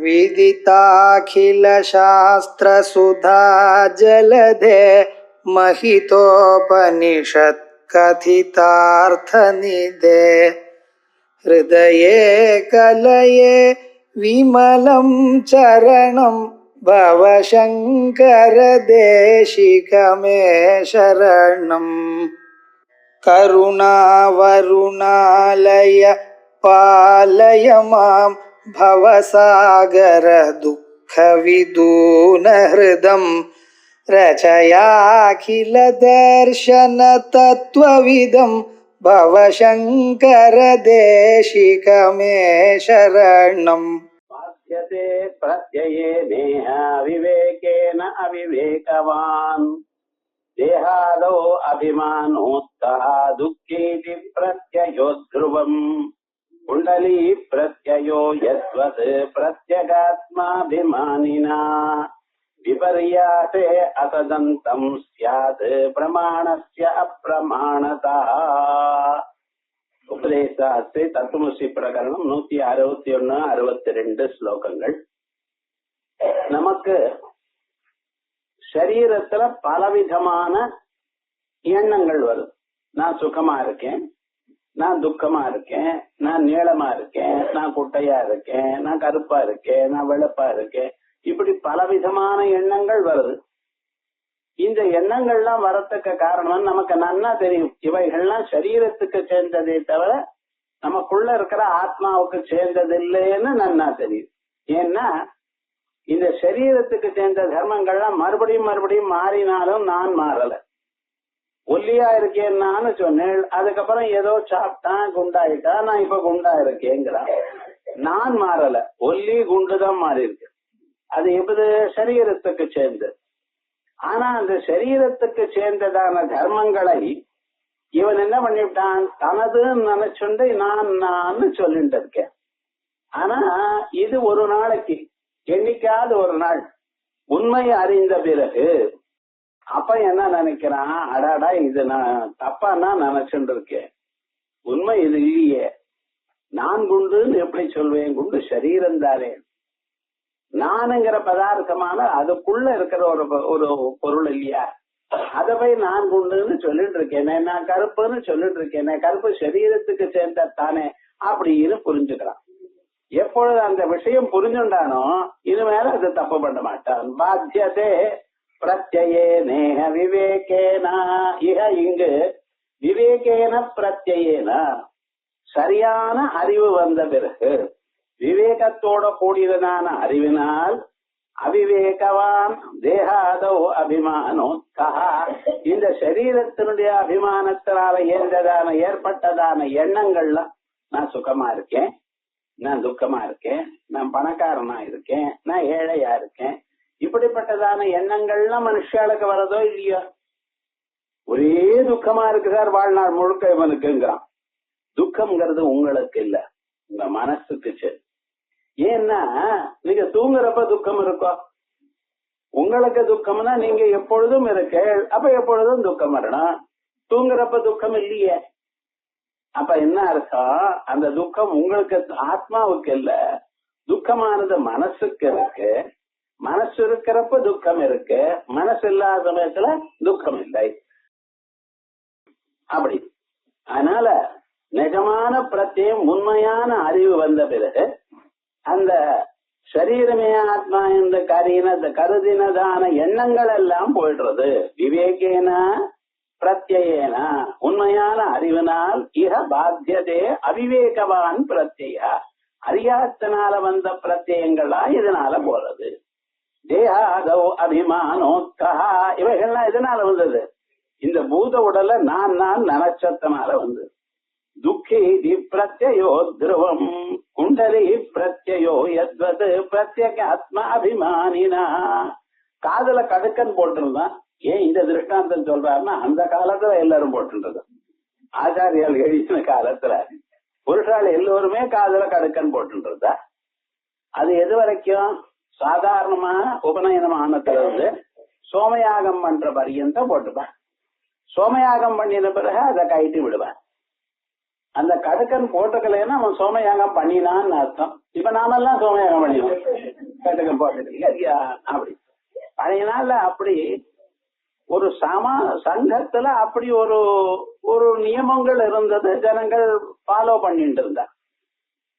विदिताखिलशास्त्रसुधा जलधे महितोपनिषत् कथितार्थनिधे हृदये कलये विमलं चरणं भवशङ्कर देशिकमे शरणम् करुणावरुणालय पालय मां भवसागर दुःखविदूनहृदं रचयाखिल दर्शन तत्त्वविदं भवशङ्कर देशिकमे शरणम् बाध्यते प्रत्यये नेह विवेकेन अविवेकवान् देहादौ अभिमानोत्तः दुःखेति प्रत्ययो ध्रुवम् कुण्डली प्रत्ययो यद्वत् प्रत्यगात्माभिमानिना विपर्यासे असदन्तं स्यात् प्रमाणस्य अप्रमाणतः உபதேசாஸ்திரி தத்துவமசி பிரகரணம் 161-62 ஸ்லோகங்கள். நமக்கு சரீரத்துல பலவிதமான எண்ணங்கள் வரும். நான் சுகமா இருக்கேன், நான் துக்கமா இருக்கேன், நான் நீளமா இருக்கேன், நான் குட்டையா இருக்கேன், நான் கருப்பா இருக்கேன், நான் வெளுப்பா இருக்கேன், இப்படி பலவிதமான எண்ணங்கள் வருது. இந்த எண்ணங்கள்லாம் வரத்துக்கு காரணம் நமக்கு நன்னா தெரியும், இவைகள்லாம் சரீரத்துக்கு சேர்ந்ததே தவிர நமக்குள்ள இருக்கிற ஆத்மாவுக்கு சேர்ந்தது இல்லைன்னு நன்னா தெரியும். ஏன்னா இந்த சரீரத்துக்கு சேர்ந்த தர்மங்கள்லாம் மறுபடியும் மறுபடியும் மாறினாலும் நான் மாறல. ஒல்லியா இருக்கேன்னு சொன்னேன், அதுக்கப்புறம் ஏதோ சாப்பிட்டான் குண்டாயிட்டா, நான் இப்ப குண்டா இருக்கேங்கிறான். நான் மாறல, ஒல்லி குண்டுதான் மாறி இருக்கு. அது எப்படி சரீரத்துக்கு சேர்ந்தது. ஆனா அந்த சரீரத்துக்கு சேர்ந்ததான தர்மங்களை இவன் என்ன பண்ணிவிட்டான், தனதுன்னு நினைச்சுண்டு நான் சொல்லிட்டு இருக்கேன். ஆனா இது ஒரு நாளைக்கு, என்னைக்காவது ஒரு நாள் உண்மை அறிந்த பிறகு அப்ப என்ன நினைக்கிறான், அடாடா இது நான் தப்பானா நினைச்சுட்டு இருக்கேன், உண்மை இது இல்லையே, நான் குண்டுன்னு எப்படி சொல்வேன், குண்டு சரீரம் தானே, நானுங்கிற பதார்த்தமான அதுக்குள்ள இருக்கிற ஒரு பொருள் இல்லையா, அதை போய் நான் குண்டுன்னு சொல்லிட்டு இருக்கேனே, நான் கருப்புன்னு சொல்லிட்டு இருக்கேனே, கருப்பு சரீரத்துக்கு சேர்ந்த தானே அப்படின்னு புரிஞ்சுக்கிறான். எப்பொழுது அந்த விஷயம் புரிஞ்சுண்டானோ இனிமேல அது தப்பு பண்ண மாட்டான். பாத்தியதே பிரத்யே நேஹ விவேகேனா, இக இங்கு விவேகேன பிரத்யேன சரியான அறிவு வந்த பிறகு, விவேகத்தோட கூடியதான அறிவினால் அவிவேகவான் தேகாதோ அபிமானோத்தா, இந்த சரீரத்தினுடைய அபிமானத்தினால ஏற்பட்டதான எண்ணங்கள்லாம், நான் சுகமா இருக்கேன், நான் துக்கமா இருக்கேன், நான் பணக்காரனா இருக்கேன், நான் ஏழையா இருக்கேன், இப்படிப்பட்டதான எண்ணங்கள்லாம் மனுஷாளுக்கு வரதோ இல்லையோ. ஒரே துக்கமா இருக்கு சார் வாழ்நாள் முழுக்க இவனுக்குங்கிறான். துக்கம்ங்கிறது உங்களுக்கு இல்ல, உங்க மனசுக்கு சரி. ஏன்னா நீங்க தூங்குறப்ப துக்கம் இருக்கும், உங்களுக்கு துக்கம்னா நீங்க எப்பொழுதும் இருக்க, அப்ப எப்பொழுதும் துக்கம் வரணும். தூங்குறப்ப துக்கம் இல்லையே, அப்ப என்ன அர்த்தம், அந்த துக்கம் உங்களுக்கு ஆத்மாவுக்கு இல்ல, துக்கமானது மனசுக்கு இருக்கு. மனசு இருக்கிறப்ப துக்கம் இருக்கு, மனசு இல்லாத சமயத்துல துக்கம் இல்லை. அப்படி அதனால நிஜமான பிரத்யம் உண்மையான அறிவு வந்த பிறகு அந்த சரீரமே ஆத்மா என்ற கருதினதான எண்ணங்கள் எல்லாம் போயிடுறது. விவேகேன பிரத்யேன உண்மையான அறிவினால் இக பாத்தியதே அவிவேகவான் பிரத்ய, அறியாத்தனால வந்த பிரத்யங்களா இதனால போறது. தேகாதோ அபிமானோத்தா, இவைகள்லாம் எதனால வந்தது, இந்த பூத உடலை நான் நினைச்சத்தினால வந்தது. துக்கி தி பிரத்யோ துருவம் குண்டலி பிரத்யோ யத்வத் பிரத்யேக ஆத்மா அபிமானினா. காதல கடுக்கன் போட்டிருந்தான். ஏன் இந்த திருஷ்டாந்தம் சொல்றாருன்னா, அந்த காலத்துல எல்லாரும் போட்டுன்றது, ஆச்சாரியால் எழுதின காலத்துல புருஷால் எல்லோருமே காதல கடுக்கன் போட்டுன்றதா. அது எது வரைக்கும், சாதாரணமா உபநயனம் ஆனத்துல இருந்து சோமயாகம் பண்ற பரியந்தம் போட்டுப்பான். சோமயாகம் பண்ணின பிறகு அதை கைட்டு விடுவேன். அந்த கடுக்கன் போட்டுக்கலைன்னா அவன் சோமயாகம் பண்ணினான்னு அர்த்தம். இப்ப நாமெல்லாம் சோமயாகம் பண்ணினோம். வணக்கம் போட்டது ஐயா அப்படி. பழைய நாள்ல அப்படி ஒரு சங்கத்துல அப்படி ஒரு நியமங்கள் இருந்தது, ஜனங்கள் ஃபாலோ பண்ணிட்டு இருந்தா.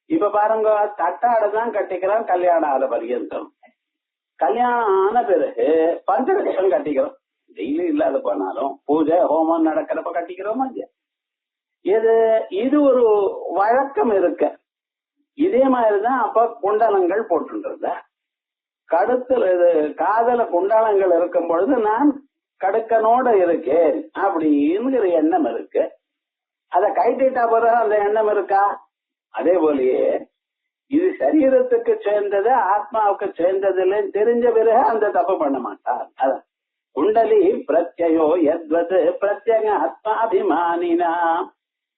இப்ப பாருங்க, தட்டாடதான் கட்டிக்கிறோம் கல்யாணம் ஆன பர்யந்தம். கல்யாணம் ஆன பிறகு பஞ்சலட்சம் கட்டிக்கிறோம். டெய்லி இல்லாத போனாலும் பூஜை ஹோமம் நடக்கிறப்ப கட்டிக்கிறோமா? இது ஒரு வழக்கம் இருக்கு. இதே மாதிரிதான் அப்ப குண்டலங்கள் போட்டுருந்த. கடுத்துல காதல குண்டலங்கள் இருக்கும் பொழுது நான் கடுக்கனோட இருக்கேன் அப்படிங்கிற எண்ணம் இருக்கு. அதை கைட்டிட்டா பிறகு அந்த எண்ணம் இருக்கா? அதே போலயே இது சரீரத்துக்கு சேர்ந்தது ஆத்மாவுக்கு சேர்ந்தது இல்லைன்னு தெரிஞ்ச பிறகு அந்த தப்பு பண்ண மாட்டார். அதான் குண்டலி பிரத்யோ யத்வத் பிரத்யங்க ஆத்மாபிமானினா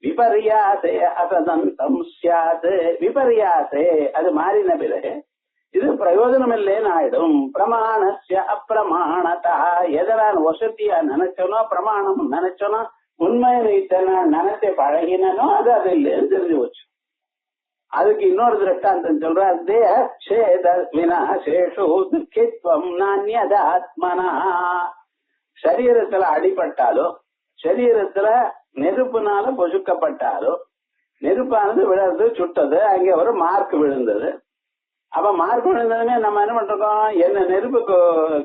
விபர்யாசே அசதந்தம் ஸ்யாத். விபர்யாசே அது மாறின பிறகு இது பிரயோஜனம் இல்லைன்னு ஆயிடும். பிரமாணஸ்ய அப்பிரமாணதா. எதை நான் வசதியா நினைச்சனோ, பிரமாணம் நினைச்சனோ, உண்மை நான் நினைச்ச பழகினோ அது இல்லைன்னு தெரிஞ்சு வச்சு. அதுக்கு இன்னொரு திருஷ்டாந்தம் சொல்ற, தேஹேத விநாசேஷு துக்கித்வம் நான்யத ஆத்மனா. சரீரத்துல அடிபட்டாலோ, சரீரத்துல நெருப்புனால பொசுக்கப்பட்டாலோ, நெருப்பானது விழுறது சுட்டது, அங்கே ஒரு மார்க் விழுந்தது. அப்ப மார்க் விழுந்ததுமே நம்ம என்ன பண்றோம், என்ன நெருப்பு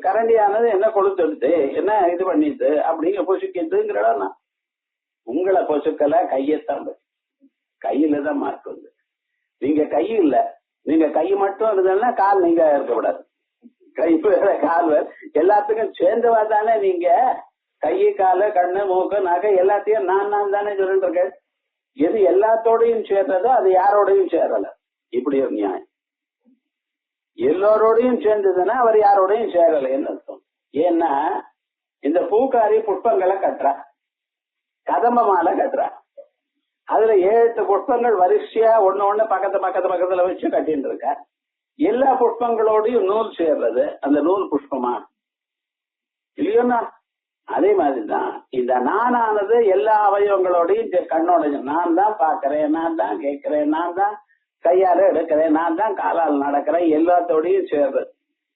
கரண்டியானது என்ன கொளுத்துடுது, என்ன இது பண்ணிது அப்படிங்க பொசுக்கிதுங்கிறோம். உங்களை பொசுக்கல, கையத்தான் கையில தான் மார்க் வந்து. நீங்க கை இல்ல, நீங்க கை மட்டும் இருந்ததுன்னா கால் நீங்க இருக்கக்கூடாது. கை வேற கால் வேற எல்லாத்துக்கும் சேர்ந்தவா தானே நீங்க. கை காலு கண்ணு மூக்கு நகை எல்லாத்தையும் நான் தானே சொல்லிட்டு இருக்கேன். எது எல்லாத்தோடையும் சேர்றதோ அது யாரோடையும் சேரல. இப்படி ஒரு நியாயம். எல்லோரோடையும் சேர்ந்ததுன்னா அவர் யாரோடையும் சேரலைன்னு அர்த்தம். ஏன்னா இந்த பூக்காரி புஷ்பங்களை கட்டுறா, கதம்ப மாலை கட்டுறா. அதுல 7 புஷ்பங்கள் வரிசையா ஒண்ணு பக்கத்துல வச்சு கட்டின்னு இருக்க. எல்லா புஷ்பங்களோடையும் நூல் சேர்றது அந்த நூல் புஷ்பமா இல்லையோன்னா? அதே மாதிரிதான் இந்த நானானது எல்லா அவயவங்களோடையும் கண்ணோடையும் நான் தான் பாக்குறேன், நான் தான் கேட்கிறேன், நான் தான் கையால எடுக்கிறேன், நான் தான் காலால் நடக்கிறேன், எல்லாத்தோடையும் சேர்றது.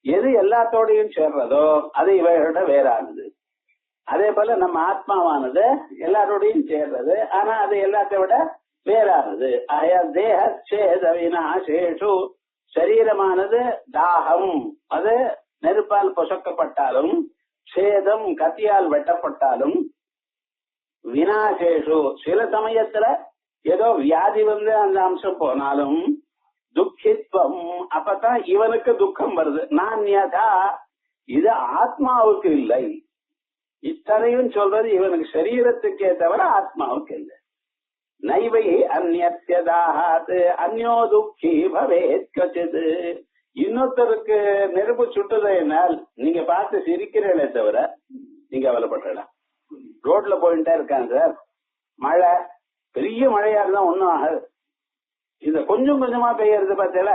எது எல்லாத்தோடையும் சேர்றதோ அது இவைகளோட வேறானது. அதே போல நம்ம ஆத்மாவானது எல்லாரோடையும் சேர்றது, ஆனா அது எல்லாத்தையும் விட வேறானது. தேஹேது சரீரமானது தாகம், அது நெருப்பால் பொசக்கப்பட்டாலும், சேதம் கத்தியால் வெட்டப்பட்டாலும், விநாசேஷு சில சமயத்துல ஏதோ வியாதி வந்து அந்த அம்சம் போனாலும், துக்கித்வம் அப்பதான் இவனுக்கு துக்கம் வருது. நான் இது ஆத்மாவுக்கு இல்லை. இத்தனையும் சொல்றது இவனுக்கு சரீரத்துக்கே தவிர ஆத்மாவுக்கு இல்லை. நைவை அந்நியதாகாது அந்யோ துக்கி பவேத் கச்சிது. இன்னொருத்தருக்கு நெருப்பு சுட்டுதையினால் நீங்க பார்த்து சிரிக்கிறீங்களே தவிர நீங்க கவலைப்படலாம். ரோட்ல போயிட்டே இருக்காங்க சார், மழை பெரிய மழையா இருந்தா ஒன்னும் ஆகாது. இந்த கொஞ்சம் கொஞ்சமா பெய்யறது பார்த்தல,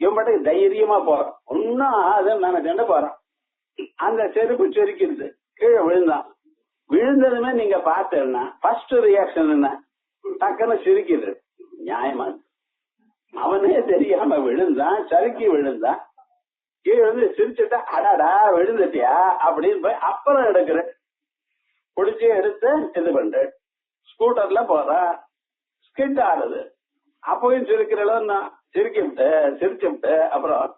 இவன் பாட்டுக்கு தைரியமா போறான், ஒன்னும் ஆகாதுன்னு நினைச்சுட்டு போறான். அந்த செருப்பு செரிக்கிறது, கீழே விழுந்தான். விழுந்ததுமே நீங்க பார்த்தேன்னா ஃபர்ஸ்ட் ரியாக்ஷன் என்ன? டக்குன்னு சிரிக்கிறது. நியாயமா? அவனே தெரியாம விழுந்தான், சறுக்கி விழுந்தான். கீழே வந்து சிரிச்சுட்டா அடாடா விழுந்துட்டியா அப்படின்னு போய் அப்புறம் எடுக்கிற பிடிச்சி எடுத்து இது பண்ற. ஸ்கூட்டர்ல போறா, ஸ்கிட் ஆடுது, அப்பவும் சிரிக்கிறளவு சிரிச்சுட்டு அப்புறம்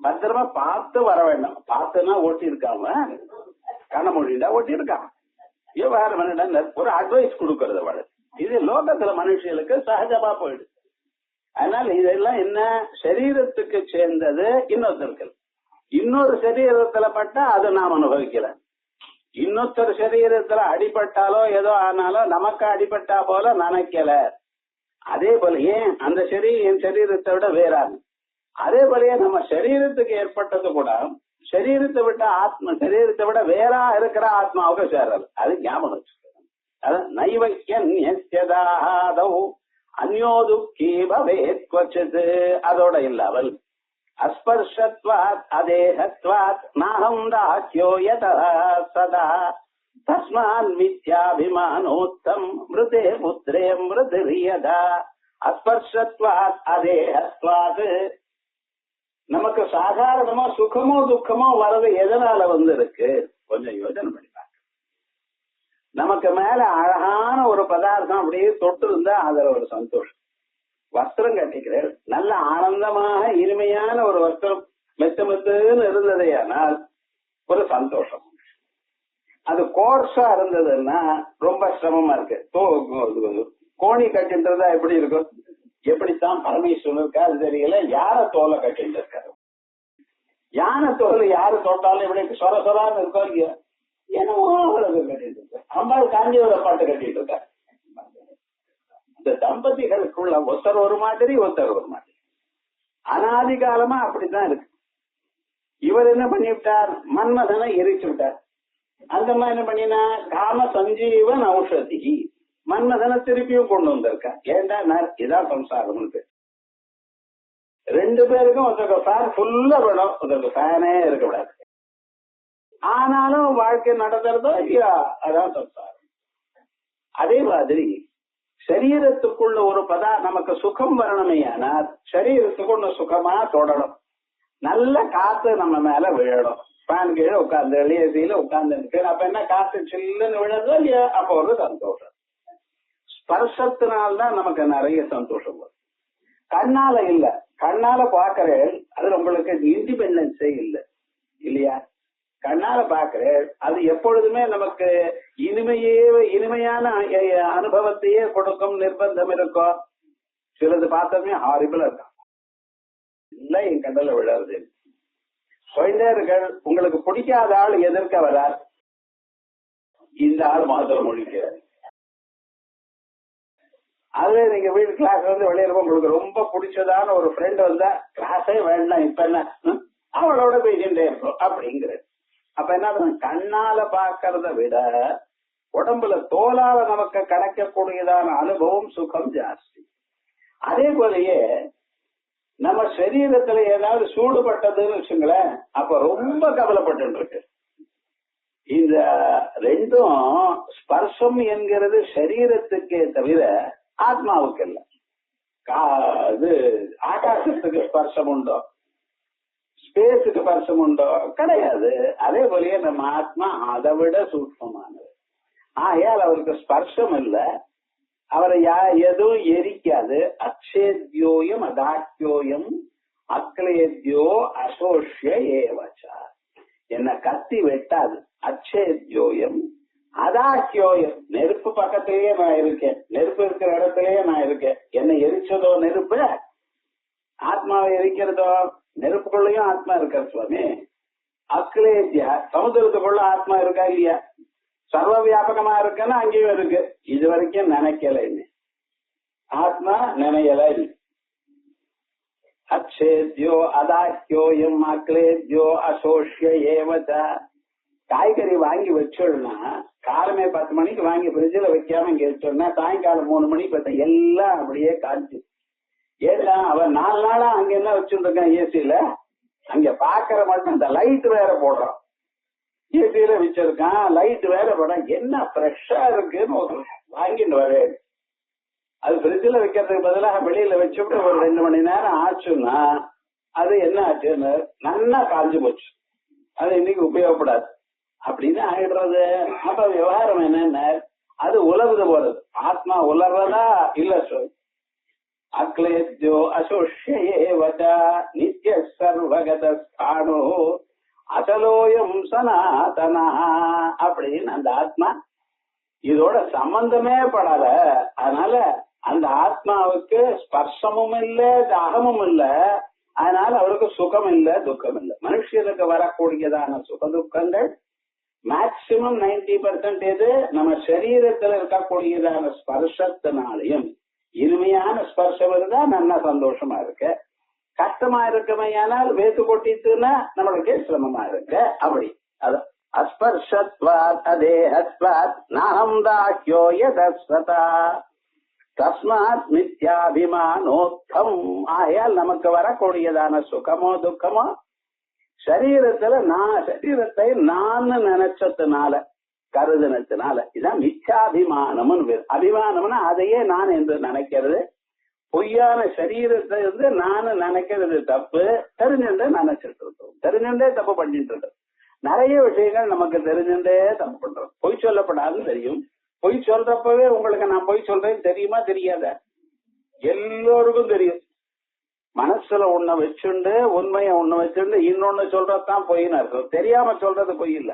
பத்திரமா பார்த்து வர வேண்டாம். பார்த்துன்னா ஓட்டி இருக்காம கண்ண மொழிண்டா ஓட்டி இருக்கான். வேற மனித ஒரு அட்வைஸ் கொடுக்கறது அவள். இது லோகத்துல மனுஷர்களுக்கு சகஜமா போயிடுது. அதனால இதெல்லாம் என்ன, சரீரத்துக்கு சேர்ந்தது இன்னொருத்தருக்கு. இன்னொரு சரீரத்துல பட்டா அதை நாம் அனுபவிக்கல. இன்னொருத்தர் சரீரத்துல அடிபட்டாலோ ஏதோ ஆனாலும் நமக்கு அடிபட்டா போல நினைக்கல. அதே போலயே அந்த என் சரீரத்தை விட வேறாது. அதே போலயே நம்ம சரீரத்துக்கு ஏற்பட்டது கூட சரீரத்தை விட்ட ஆத்மா, சரீரத்தை விட வேறா இருக்கிற ஆத்மாவுக்கு சேரல். அது ஞாபகம் வச்சுக்கணும். அதான் நைவக்கியதாதௌ அந்யோ துக்கி பவேத் க்வசித். அதோட இல்லாமல் அஸ்பர்ஷத்வாத் அதேஹத்வாத் நாஹம் தாக்யோ யதா சதா தஸ்மான் மித்யாபிமானோத்தம் மிருதே புத்ரே மிருதிரியதா. அஸ்பர்ஷத்வாத் அதேஹத்வாத் நமக்கு சாதாரணமா சுகமோ துக்கமோ வர்றது எதனால இருக்கு? கொஞ்சம் யோசனை பண்ணி பாருங்க. நமக்கு மேல அழகான ஒரு பதார்த்தம் அப்படியே தொட்டு இருந்தா அதுல ஒரு சந்தோஷம். வஸ்திரம் கட்டிக்கிறேன், நல்ல ஆனந்தமாக இனிமையான ஒரு வஸ்திரம் மெத்து மெத்துன்னு இருந்ததே ஆனால் ஒரு சந்தோஷம். அது கோர்ஸா இருந்ததுன்னா ரொம்ப சிரமமா இருக்கு. கோணி கட்டிட்டு இருந்தா எப்படி இருக்கும்? எப்படித்தான் பரமேஸ்வரன் இருக்கா அது தெரியல. யானை தோலை கட்டிட்டு இருக்காரு. யானை தோல் யாரு தொட்டாலும் இப்படி சொர சொரான்னு இருக்கோ இல்லையா? என்னமோ அவ்வளவு கட்டிட்டு இருக்க. அம்பாள் காஞ்சிபுர பாட்டு கட்டிட்டு இருக்காரு. இந்த தம்பதிகளுக்குள்ள ஒருத்தர் ஒரு மாதிரி ஒருத்தர் ஒரு மாதிரி அனாதி காலமா அப்படித்தான் இருக்கு. இவர் என்ன பண்ணிவிட்டார்? மன்மதனை எரிச்சு விட்டார். அந்த மாதிரி என்ன பண்ணினா காம சஞ்சீவன் ஔஷதி மன்மதனை திருப்பியும் கொண்டு வந்திருக்கா. ஏண்டா இதான் சம்சாரம். ரெண்டு பேருக்கும் ஒருத்தருக்கு ஃபேன் ஃபுல்லா வேணும், ஒருத்தருக்கு ஃபேனே இருக்கக்கூடாது. ஆனாலும் வாழ்க்கை நடத்துறதோ இல்லையா, அதான் சம்சாரம். அதே மாதிரி சரீரத்துக்குள்ள ஒரு நமக்கு சுகம் வரணுமே ஆனால் சரீரத்துக்குள்ள சுகமா தொடரும். நல்ல காத்து நம்ம மேல விழணும். ஃபேன் கீழே உட்கார்ந்து ஏசியில உட்கார்ந்து இருக்கு. அப்ப என்ன காத்து சில்லுன்னு விழுதோ இல்லையா, அப்ப ஒரு சந்தோஷம். ஸ்பர்சத்தினால்தான் நமக்கு நிறைய சந்தோஷம் வரும். கண்ணால இல்ல, கண்ணால பாக்குறேன், அதுல உங்களுக்கு இண்டிபெண்டன்ஸே இல்லை இல்லையா? கண்ணால பாக்குறேன், அது எப்பொழுதுமே நமக்கு இனிமையான அனுபவத்தையே கொடுக்கும். நிர்பந்தம் இருக்கும். சிலது பார்த்தோமே ஹாரிபிளா இருக்கும். இல்ல என் கண்ணில் விழாது. குழந்தைகள் உங்களுக்கு பிடிக்காத ஆள் எதிர்க்க வரார், இந்த ஆள் மாத்திரம் மொழிக்கிறார். அதுவே நீங்க வீடு கிளாஸ் வந்து வெளியிருப்போம், உங்களுக்கு ரொம்ப பிடிச்சதான ஒரு ஃப்ரெண்ட் வந்தா கிளாஸே வேண்டாம் இப்ப என்ன அவளோட பேசிட்டே இருப்போம் அப்படிங்கிறது. அப்ப என்ன கண்ணால பாக்கிறத விட உடம்புல தோலால நமக்கு கிடைக்கக்கூடியதான அனுபவம் சுகம் ஜாஸ்தி. அதே போலயே நம்ம சரீரத்துல ஏதாவது சூடுபட்டதுன்னு வச்சுங்களேன், அப்ப ரொம்ப கவலைப்பட்டு இருக்கு. இந்த ரெண்டும் ஸ்பர்சம் என்கிறது சரீரத்துக்கே தவிர ஆத்மாவுக்கு இல்லை. இது ஆகாசத்துக்கு ஸ்பர்சம் உண்டோ, ஸ்பேஸுக்கு ஸ்பர்சம் உண்டோ? கிடையாது. அதே போலயே நம்ம ஆத்மா அதை விட சூக்ஷ்மமானது. ஆகையால் அவருக்கு ஸ்பர்சம் இல்லை, அவரை எதுவும் எரிக்காது. அக்ஷேத்யோயம் அதாக்கியோயம் அக்லேத்யோ அசோஷ்ய ஏவச்சா. என்ன கத்தி வெட்டாது. அக்ஷேத்யோயம் அதாக்கியோயம், நெருப்பு பக்கத்திலேயே நான் இருக்கேன், நெருப்பு இருக்கிற இடத்திலேயே நான் இருக்கேன். என்ன எரிச்சதோ நெருப்பு, ஆத்மாவை எரிக்கிறதோ நெருப்புக்குள்ளயும் ஆத்மா இருக்கார் சுவாமி. அக்லேத்யா, சமுதிரத்துக்குள்ள ஆத்மா இருக்கா இல்லையா? சர்வ வியாபகமா இருக்குன்னா அங்கேயும் இருக்கு. இது வரைக்கும் நினைக்கல, ஆத்மா நினையல. அக்ஷேத்யோ அதாக்கியோயம் அக்லேத்யோ அசோஷ்ய ஏவச்ச. காய்கறி வாங்கி வச்சோம்னா காலமே 10 மணிக்கு வாங்கி ஃப்ரிட்ஜில் வைக்காம இங்க வச்சோம்னா சாயங்காலம் 3 மணிக்கு பார்த்தா எல்லாம் அப்படியே காய்ச்சி. ஏன்னா அவன் 4 நாளா அங்க என்ன வச்சுட்டு இருக்கான் ஏசியில, அங்க பாக்குற மட்டும் இந்த லைட் வேற போடுறான். ஏசியில வச்சிருக்கான், லைட் வேற போட, என்ன ஃப்ரெஷ்ஷா இருக்குன்னு வாங்கிட்டு வரேன். அது ஃப்ரிட்ஜில் வைக்கிறதுக்கு பதிலாக வெளியில வச்சுட்டு ஒரு 2 மணி நேரம் ஆச்சுன்னா அது என்ன ஆச்சுன்னு நல்லா காய்ச்சி போச்சு. அது இன்னைக்கு உபயோகப்படாது அப்படின்னு ஆயிடுறது. அப்ப விவகாரம் என்னன்னா அது உலர்ந்து போறது. ஆத்மா உலர்றதா இல்ல சொல். அக்லேத்யோ அசோஷ்யேவச்ச நித்ய சர்வகத ஸ்தானோ அசலோயம் சனாதனா அப்படின்னு அந்த ஆத்மா இதோட சம்பந்தமே படல. அதனால அந்த ஆத்மாவுக்கு ஸ்பர்சமும் இல்லை, தாகமும் இல்லை. அதனால அவருக்கு சுகம் இல்லை, துக்கம் இல்லை. மனுஷனுக்கு வரக்கூடியதான சுக துக்கங்கள் மேக்சிமம் 90% எது நம்ம சரீரத்துல இருக்கக்கூடியதான ஸ்பர்சத்தினாலையும். இனிமையான ஸ்பர்சம் இருந்தா நல்ல சந்தோஷமா இருக்கு. கஷ்டமா இருக்குமையானால் வேத்து கொட்டிட்டுன்னா நம்மளுக்கு சிரமமா இருக்கு. அப்படி அது அஸ்பர்ஷத்வாத் அதேஹத்வாத் நாஹம் தாஹ்யோ யதஸ்வதா தஸ்மாத் மித்யாபிமானோத்தம். ஆகையால் நமக்கு வரக்கூடியதான சுகமோ துக்கமோ சரீரத்துல சரீரத்தை நான் நினைச்சதுனால கருதினத்தினால இதான் மித்யாபிமானம்னு பேர். அபிமானம்னா அதையே நான் என்று நினைக்கிறது. பொய்யான சரீரத்தை இருந்து நானும் நினைக்கிறது தப்பு, தெரிஞ்சுட்டே நினைச்சிட்டு இருக்கோம், தெரிஞ்சுட்டே தப்பு பண்ணிட்டு இருக்கோம். நிறைய விஷயங்கள் நமக்கு தெரிஞ்சுட்டே தப்பு பண்றோம். பொய் சொல்லப்படாதுன்னு தெரியும். பொய் சொல்றப்பவே உங்களுக்கு நான் பொய் சொல்றேன்னு தெரியுமா தெரியாத? எல்லோருக்கும் தெரியும். மனசுல ஒண்ணு வச்சுண்டு உண்மைய ஒண்ணு வச்சுண்டு இன்னொன்னு சொல்றதுதான் பொய்ன்னு இருக்கும். தெரியாம சொல்றது பொய் இல்ல,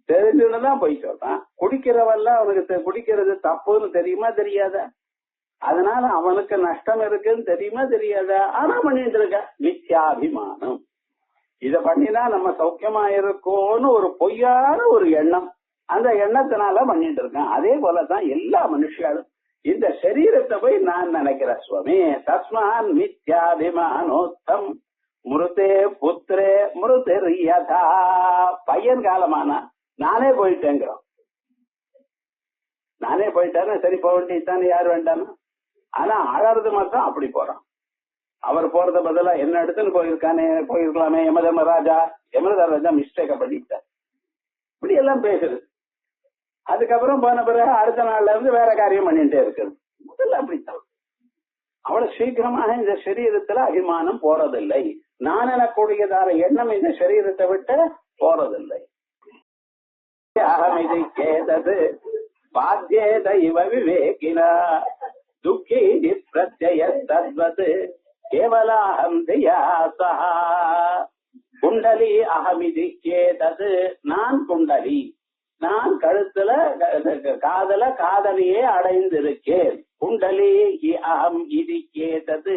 தெரிஞ்சுன்னுதான் பொய் சொல்றான். குடிக்கிறவெல்லாம் அவனுக்கு குடிக்கிறது தப்புன்னு தெரியுமா தெரியாத? அதனால அவனுக்கு நஷ்டம் இருக்குன்னு தெரியுமா தெரியாத? ஆனா பண்ணிட்டு இருக்க மித்யாபிமானம். இத பண்ணினா நம்ம சௌக்கியமா இருக்கோம்னு ஒரு பொய்யான ஒரு எண்ணம், அந்த எண்ணத்தினால பண்ணிட்டு இருக்கான். அதே போலதான் எல்லா மனுஷாலும் இந்த சரீரத்தை போய் நான் நினைக்கிற சுவாமி. தஸ்மான் மித்யாபிமானோத்தம் மிருதே புத்திரே மிருதிர் யதா. பையன் காலமானா நானே போயிட்டேங்கிறோம். நானே போயிட்டாரு, சரி போக வேண்டியதானே, யார் வேண்டாம். ஆனா அழறது மாத்திரம் அப்படி போறான். அவர் போறத பதிலா என்ன எடுத்துன்னு போயிருக்கலாமே யமதர்மராஜா. யமதர்மராஜா மிஸ்டேக்க பண்ணிட்டார். இப்படி எல்லாம் பேசுறது. அதுக்கப்புறம் போன பிறகு அடுத்த நாள்ல இருந்து வேற காரியம் பண்ணிட்டே இருக்குது. முதல்ல அப்படித்தான். அவ்வளவு சீக்கிரமாக இந்த சரீரத்துல அபிமானம் போறதில்லை. நான் எனக்கூடியதான எண்ணம் இந்த சரீரத்தை விட்டு போறதில்லை. அகமிதி கேதது பாத்யேத இவ விவேகினா துக்கி பிரத்யய தத்வத் கேவலாஹம் தியாசா. குண்டலி அகமிதி கேதது. நான் குண்டலி, நான் கழுத்துல காதல காதலியே அடைந்திருக்கேன். குண்டலி அகம் இது கேதது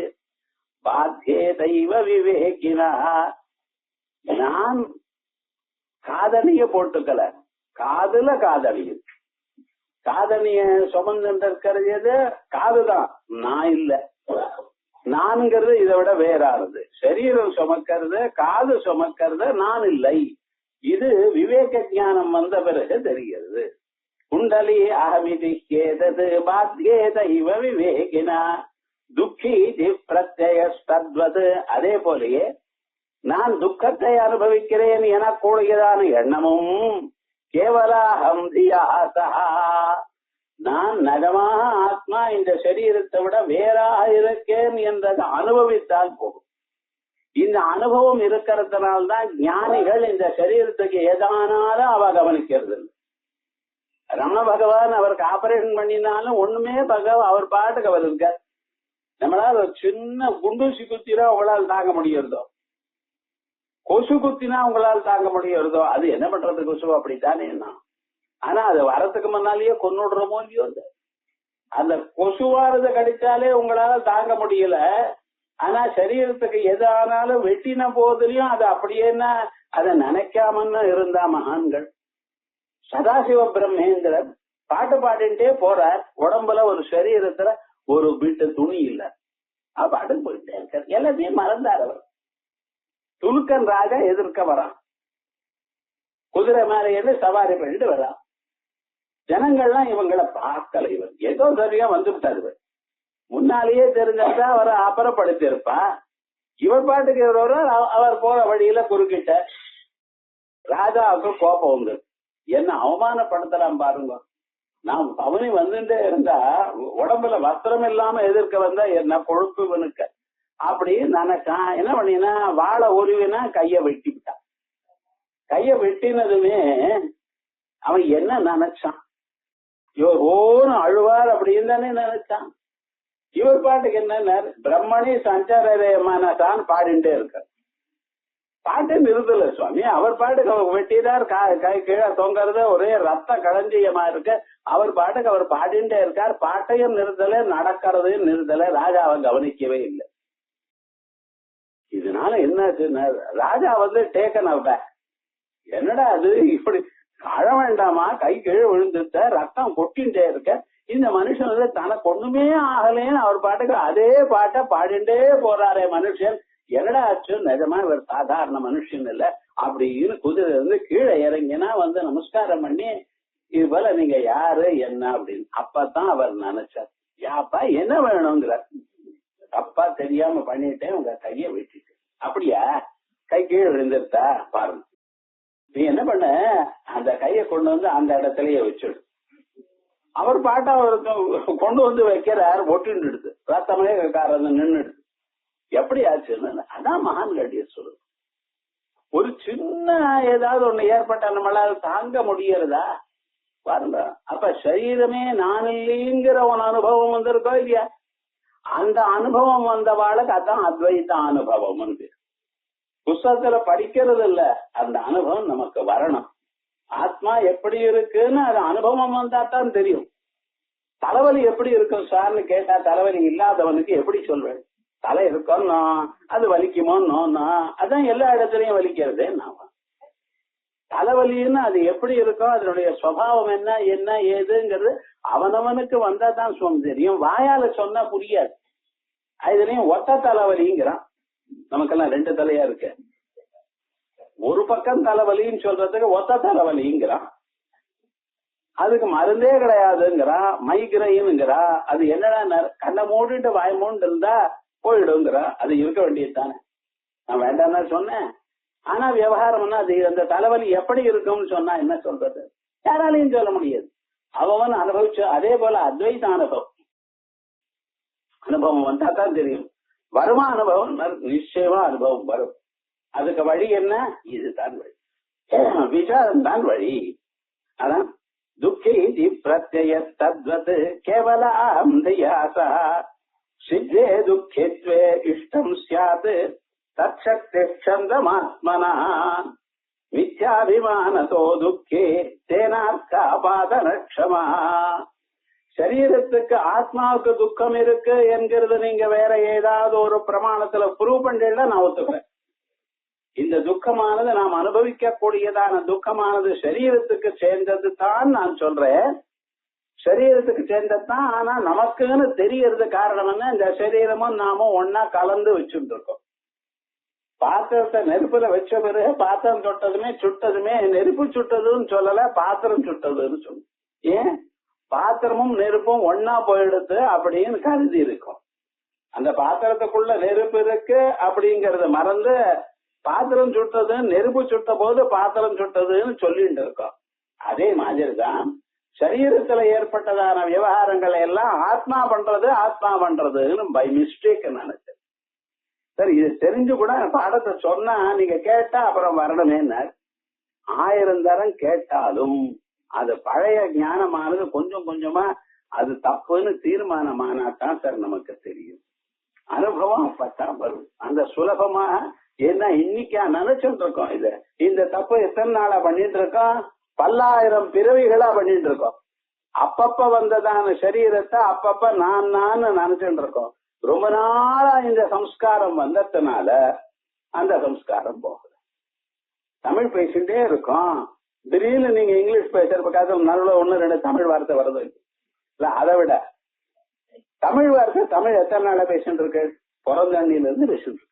பாத்தியே தெய்வ விவேகினா. நான் காதலிய போட்டுக்கல, காதுல காதலியும். காதலிய சுமந்து இருக்கிறது காதுதான், நான் இல்ல. நான்கிறது இதை விட வேறானது. சரீரம் சுமக்கிறது, காது சுமக்கிறது, நான் இல்லை. இது விவேக ஞானம் வந்த பிறகு தெரிகிறது. குண்டலி அகமிதி கேதது பாத்யே தெய்வ விவேகினா துக்கி பிரத்யஸ்தத்வது. அதே போலயே நான் துக்கத்தை அனுபவிக்கிறேன் என கூடியதான எண்ணமும் கேவலாஹம் தியாசா. நான் நகமாக ஆத்மா இந்த சரீரத்தை விட வேறாக இருக்கேன் என்றதை அனுபவித்தால் போகும். இந்த அனுபவம் இருக்கிறதுனால்தான் ஞானிகள் இந்த சரீரத்துக்கு எதானாலும் அவ கவனிக்கிறது இல்லை. ரமண பகவான் அவருக்கு ஆபரேஷன் பண்ணினாலும் ஒண்ணுமே அவர் பாட்டுக்கு அவர் இருக்கார். நம்மளால ஒரு சின்ன குண்டூசி குத்தினா உங்களால் தாங்க முடியறதோ, கொசு குத்தினா உங்களால் தாங்க முடியறதோ, அது என்ன பண்றது? கொசு அப்படித்தானே. ஆனா அது வரத்துக்கு முன்னாலேயே கொன்னுடுறோமோ இல்லையோ. அந்த கொசுவாரத கடிச்சாலே உங்களால தாங்க முடியல. ஆனா சரீரத்துக்கு எது ஆனாலும் வெட்டின போதிலையும் அது அப்படியேன்னா அதை நினைக்காமன்னு இருந்தா மகான்கள். சதாசிவ பிரம்மேந்திரன் பாட்டு பாடிட்டே போறார். உடம்புல ஒரு சரீரத்துல ஒரு வீட்டு துணி இல்ல, பாட்டு போயிட்டே இருக்கார். எல்லாத்தையும் மறந்தார் அவர். துலுக்கன் ராஜா எதிர்க்க வரான், குதிரை மேலே சவாரி பண்ணிட்டு வரான். ஜனங்கள்லாம் இவங்களை பார்க்கல. இவர் ஏதோ சரியா வந்துவிட்டார். இவர் முன்னாலேயே தெரிஞ்சா அவரை அப்புறப்படுத்தி இருப்பா. இவர் பாட்டுக்கு அவர் போற வழியில குறுக்கிட்ட. ராஜாவுக்கு கோபம் உண்டு. என்ன அவமானப்படுத்தலாம் பாருங்க. நான் அவனி வந்துட்டே இருந்தா உடம்புல வஸ்திரம் இல்லாம எதிர்க்க வந்தா என்ன கொழுப்பு இவனுக்க அப்படி நினைச்சான். என்ன பண்ணினா வாழை உருவினா கைய வெட்டிவிட்டான். கைய வெட்டினதுமே அவன் என்ன நினைச்சான்? இவர் ஓன்னு அழுவார் அப்படின்னு தானே நினைச்சான். இவர் பாட்டுக்கு என்ன பிரம்மணி சஞ்சாரமானதான் பாடிண்டே இருக்க. பாட்டு நிறுத்தல சுவாமி. அவர் பாட்டுக்கு அவர் வெட்டினார், கை கீழே தொங்கறது ஒரே ரத்த களஞ்சியமா இருக்கு. அவர் பாட்டுக்கு அவர் பாடிண்டே இருக்கார். பாட்டையும் நிறுத்தல, நடக்கிறதையும் நிறுத்தல. ராஜாவை கவனிக்கவே இல்லை. இதனால என்ன ராஜா டேக்கன் அவ என்னடா அது இப்படி அழ வேண்டாமா? கை கீழே விழுந்துட்ட, ரத்தம் கொட்டின்ண்டே இருக்க. இந்த மனுஷன் தனக்கு ஒண்ணுமே ஆகலேன்னு அவர் பாட்டுக்கு அதே பாட்டை பாடிண்டே போறாரே மனுஷன். என்னடா ஆச்சு? நிஜமா இவர் சாதாரண மனுஷன் இல்ல அப்படின்னு குதிரை கீழே இறங்கினா நமஸ்காரம் பண்ணி இது போல நீங்க யாரு என்ன அப்படின்னு. அப்பதான் அவர் நினைச்சார், யாப்பா என்ன வேணுங்கிறார். தப்பா தெரியாம பண்ணிட்டேன், உங்க கைய வெட்டிட்டு. அப்படியா? கை கீழே விழுந்துருத்தா பாருங்க. நீ என்ன பண்ண, அந்த கைய கொண்டு அந்த இடத்துலயே வச்சுடு. அவர் பாட்டா அவருக்கு கொண்டு வந்து வைக்கிறார், ஒட்டின்னு ரத்தமே நின்றுடுது. எப்படி ஆச்சுன்னு அதான் மகான்களுடைய சொல்லுது. ஒரு சின்ன ஏதாவது ஒண்ணு ஏற்பட்ட நம்மளால தாங்க முடியறதா பாருங்க. அப்ப சரீரமே நான் இல்லைங்கிற ஒரு அனுபவம் வந்திருக்கோ இல்லையா, அந்த அனுபவம் வந்தவாளுக்கு அதான் அத்வைத அனுபவம். புஸ்தகத்துல படிக்கிறது இல்ல, அந்த அனுபவம் நமக்கு வரணும். ஆத்மா எப்படி இருக்குன்னு அது அனுபவம் வந்தா தான் தெரியும். தலைவலி எப்படி இருக்கும் சார்னு கேட்டா தலைவலி இல்லாதவனுக்கு எப்படி சொல்வேன்? தலை இருக்கோம்னா அது வலிக்குமோன்னா அதான் எல்லா இடத்துலயும் வலிக்கிறதே. நாம தலைவலின்னு அது எப்படி இருக்கும், அதனுடைய சுவாவம் என்ன என்ன ஏதுங்கிறது அவனவனுக்கு வந்தா தான் தெரியும். வாயால சொன்னா புரியாது. இதுலயும் ஒத்த தலைவலிங்கிறான். நமக்கெல்லாம் ரெண்டு தலையா இருக்கு. ஒரு பக்கம் தலைவலின்னு சொல்றதுக்கு ஒத்த தலைவலிங்கிறான். அதுக்கு மருந்தே கிடையாதுங்கிறான். மைக்ரைனுங்கிறா. அது என்னடா கண்ணை மூடிட்டு வாய் மூண்டு இருந்தா போயிடுங்கிறா. அது இருக்க வேண்டியது தானே. நான் வேண்டாம் தான் சொன்னேன். ஆனா விவகாரம்னா அது அந்த தலைவலி எப்படி இருக்கும்னு சொன்னா என்ன சொல்றது? யாராலையும் சொல்ல முடியாது. அவன் அனுபவிச்ச அதே போல அத்வைத அனுபவம் வந்தா தான் தெரியும். வருமா அனுபவம்? நிச்சயமா அனுபவம் வரும். அதுக்கு வழி என்ன? இதுதான் வழி, விசாரம் தான் வழி. அதான் துக்கி பிரத்ய தத்வத் கேவலம் தயாசா சித்தே துக்கித்வே இஷ்டம் ஸ்யாத் தத்சக்தி சந்தமாத்மனா மித்யாபிமானதோ துக்கே தேனார்க்காபாதனக்ஷமா. சரீரத்துக்கு ஆத்மாவுக்கு துக்கம் இருக்கு என்கிறது நீங்க வேற ஏதாவது ஒரு பிரமாணத்துல ப்ரூவ் பண்ணல நான் ஒத்துக்கிறேன். இந்த துக்கமானது நாம் அனுபவிக்க கூடியதான துக்கமானது சரீரத்துக்கு சேர்ந்தது தான் நான் சொல்றேன். சரீரத்துக்கு சேர்ந்தது தான். ஆனா நமக்குன்னு தெரியறது காரணம் என்ன? இந்த சரீரமும் நாமும் ஒன்னா கலந்து வச்சுட்டு இருக்கோம். பாத்திரத்தை நெருப்புல வச்ச பிறகு பாத்திரம் சுட்டதுமே நெருப்பு சுட்டதுன்னு சொல்லல, பாத்திரம் சுட்டதுன்னு சொல்லு. ஏன்? பாத்திரமும் நெருப்பும் ஒன்னா போயிடுது அப்படின்னு கருதி இருக்கும். அந்த பாத்திரத்துக்குள்ள நெருப்பு இருக்கு அப்படிங்கறத மறந்து பாத்திரம் சுட்டது நெருப்பு சுட்ட போது பாத்திரம் சுட்டதுன்னு சொல்லிட்டு இருக்கோம். அதே மாதிரிதான் சரீரத்துல ஏற்பட்டதான விவகாரங்களை எல்லாம் ஆத்மா பண்றதுன்னு பை மிஸ்டேக் நினைச்சேன். சரி, இது தெரிஞ்சு கூட பாடத்தை சொன்னா நீங்க கேட்டா அப்புறம் வரணுமே. 1000 தரம் கேட்டாலும் அது பழைய ஞானமானது கொஞ்சம் கொஞ்சமா அது தப்புன்னு தீர்மானமானாதான் சார் நமக்கு தெரியும். அனுபவம் அப்பத்தான் வரும். அந்த சுலபமா ஏன்னா இன்னைக்கா நினைச்சுட்டு இருக்கோம். இந்த தப்பு எத்தனை நாளா பண்ணிட்டு இருக்கோம்? பல்லாயிரம் பிறவிகளா பண்ணிட்டு இருக்கோம். அப்பப்ப வந்ததான சரீரத்தை அப்பப்ப நான் நினைச்சுட்டு இருக்கோம். ரொம்ப நாளா இந்த சம்ஸ்காரம் வந்ததுனால அந்த சம்ஸ்காரம் போகல. தமிழ் பேசிட்டே இருக்கோம். திடீர்னு நீங்க இங்கிலீஷ் பேசுறதுக்காக நல்ல 1-2 தமிழ் வார்த்தை வருது இல்ல? அதை விட தமிழ் வார்த்தை தமிழ் எத்தனை நாளா பேசிட்டு இருக்கு? பிறந்தண்ணில இருந்து பேசிட்டு இருக்கு.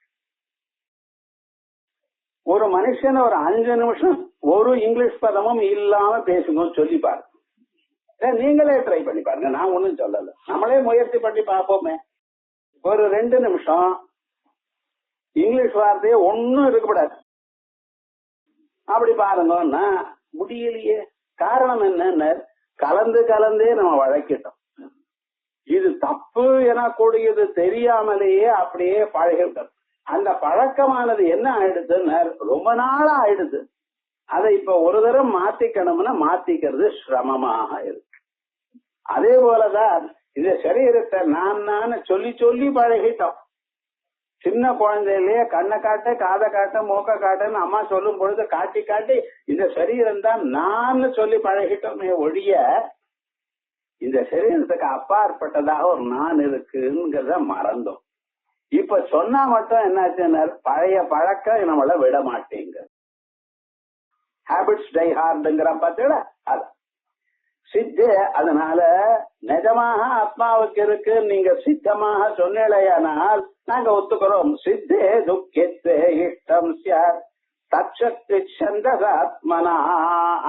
ஒரு மனுஷன் ஒரு 5 நிமிஷம் ஒரு இங்கிலீஷ் பதமும் இல்லாம பேசுங்கன்னு சொல்லி பாருங்க. நீங்களே ட்ரை பண்ணி பாருங்க. நான் ஒண்ணும் சொல்லல, நம்மளே முயற்சி பண்ணி பார்ப்போமே. ஒரு 2 நிமிஷம் இங்கிலீஷ் வார்த்தையே ஒன்னும் இருக்கக்கூடாது. அப்படி பாருங்கன்னா முடியலையே. காரணம் என்னன்னு கலந்தே நம்ம வழக்கிட்டோம். இது தப்பு என கூடியது தெரியாமலேயே அப்படியே பழகிட்டோம். அந்த பழக்கமானது என்ன ஆயிடுதுன்னு ரொம்ப நாளா ஆயிடுது. அதை இப்ப ஒரு தரம் மாத்திக்கணும்னா மாத்திக்கிறது சிரமமாக இருக்கு. அதே போலதான் இந்த சரீரத்தை நான் சொல்லி பழகிட்டோம். சின்ன குழந்தையிலேயே கண்ணை காட்ட காதை காட்ட மூக்க காட்டுன்னு அம்மா சொல்லும் பொழுது காட்டி இந்த சரீரம் தான் நான் சொல்லி பழகிட்டோமே ஒழிய இந்த சரீரத்துக்கு அப்பாற்பட்டதாக ஒரு நான் இருக்குங்கிறத மறந்தோம். இப்ப சொன்னா மட்டும் என்னாச்சுன்னா பழைய பழக்கம் நம்மள விட மாட்டேங்க. ஹேபிட்ஸ் டை ஹார்டுங்கிற பார்த்தீங்களா? அது சித்தே. அதனால நிஜமாக ஆத்மாவுக்கு இருக்கு நீங்க சித்தமாக சொன்னீங்களேயானால் நாங்க ஒத்துக்கிறோம். சித்தே துக்கித்தே இஷ்டம் தற்சக்தி சந்தசாத்மனா.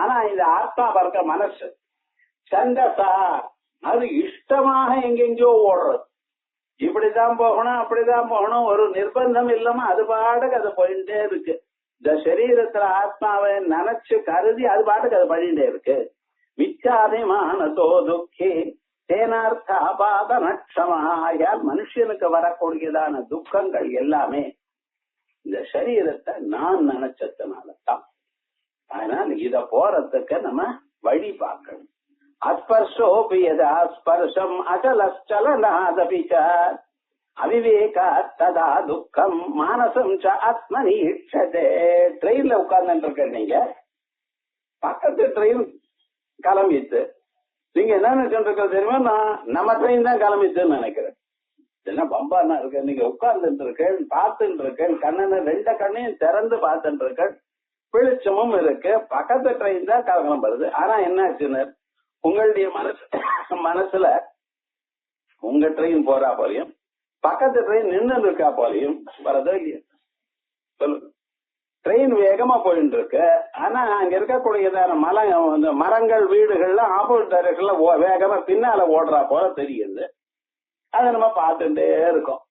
ஆனா இந்த ஆத்மா பார்க்க மனசு சந்தசா அது இஷ்டமாக எங்கெங்கயோ ஓடுறது. இப்படிதான் போகணும் அப்படிதான் போகணும், ஒரு நிர்பந்தம் இல்லாம அது பாட்டுக்கு அது போயிட்டே இருக்கு. இந்த சரீரத்துல ஆத்மாவை நினைச்சு கருதி அது பாட்டுக்கு அது பண்ணிட்டே இருக்கு. மிச்சாதிமானதோ துக்கே தேனார்த்தாபாத நட்சமாயால் மனுஷனுக்கு வரக்கூடியதான துக்கங்கள் எல்லாமே இந்த சரீரத்தை நான் நினைச்சதுனாலதான். அதனால இத போறதுக்கு நம்ம வழி பார்க்கணும். அஸ்பர்ஷோபியதா ஸ்பர்ஷம் அச்சலச்சலநாதபிச்ச அவிவேகா ததா துக்கம் மானசம் ச ஆத்மனி இட்சதே. ட்ரெயின்ல உட்கார்ந்து இருக்க நீங்க, பக்கத்து ட்ரெயின் கிளம்பிட்டு நீங்க என்ன நினைச்சுட்டு தெரியுமா, நான் நம்ம ட்ரெயின் தான் கிளம்பிட்டுன்னு நினைக்கிறேன். என்ன பம்பானா இருக்கு, நீங்க உட்கார்ந்துட்டு இருக்கேன், பார்த்துட்டு இருக்கேன், கண்ணனை ரெண்ட கண்ணையும் திறந்து பார்த்துட்டு இருக்கேன், வெளிச்சமும் இருக்கு, பக்கத்து ட்ரெயின் தான் கிளம்புறது. ஆனா என்ன ஆச்சுன்னு உங்களுடைய மனசுல உங்க ட்ரெயின் போறா போலையும் பக்கத்து ட்ரெயின் நின்று இருக்கா போலையும் வரதோ இல்லையா சொல்லுங்க. ட்ரெயின் வேகமா போயிட்டு இருக்கு, ஆனா அங்க இருக்கக்கூடியதான மரங்கள் வீடுகள்லாம் ஆப்போசிட் டைரக்ஷன்ல வேகமா பின்னால ஓடுறா போல தெரியுது. அதை நம்ம பார்த்துட்டே இருக்கோம்.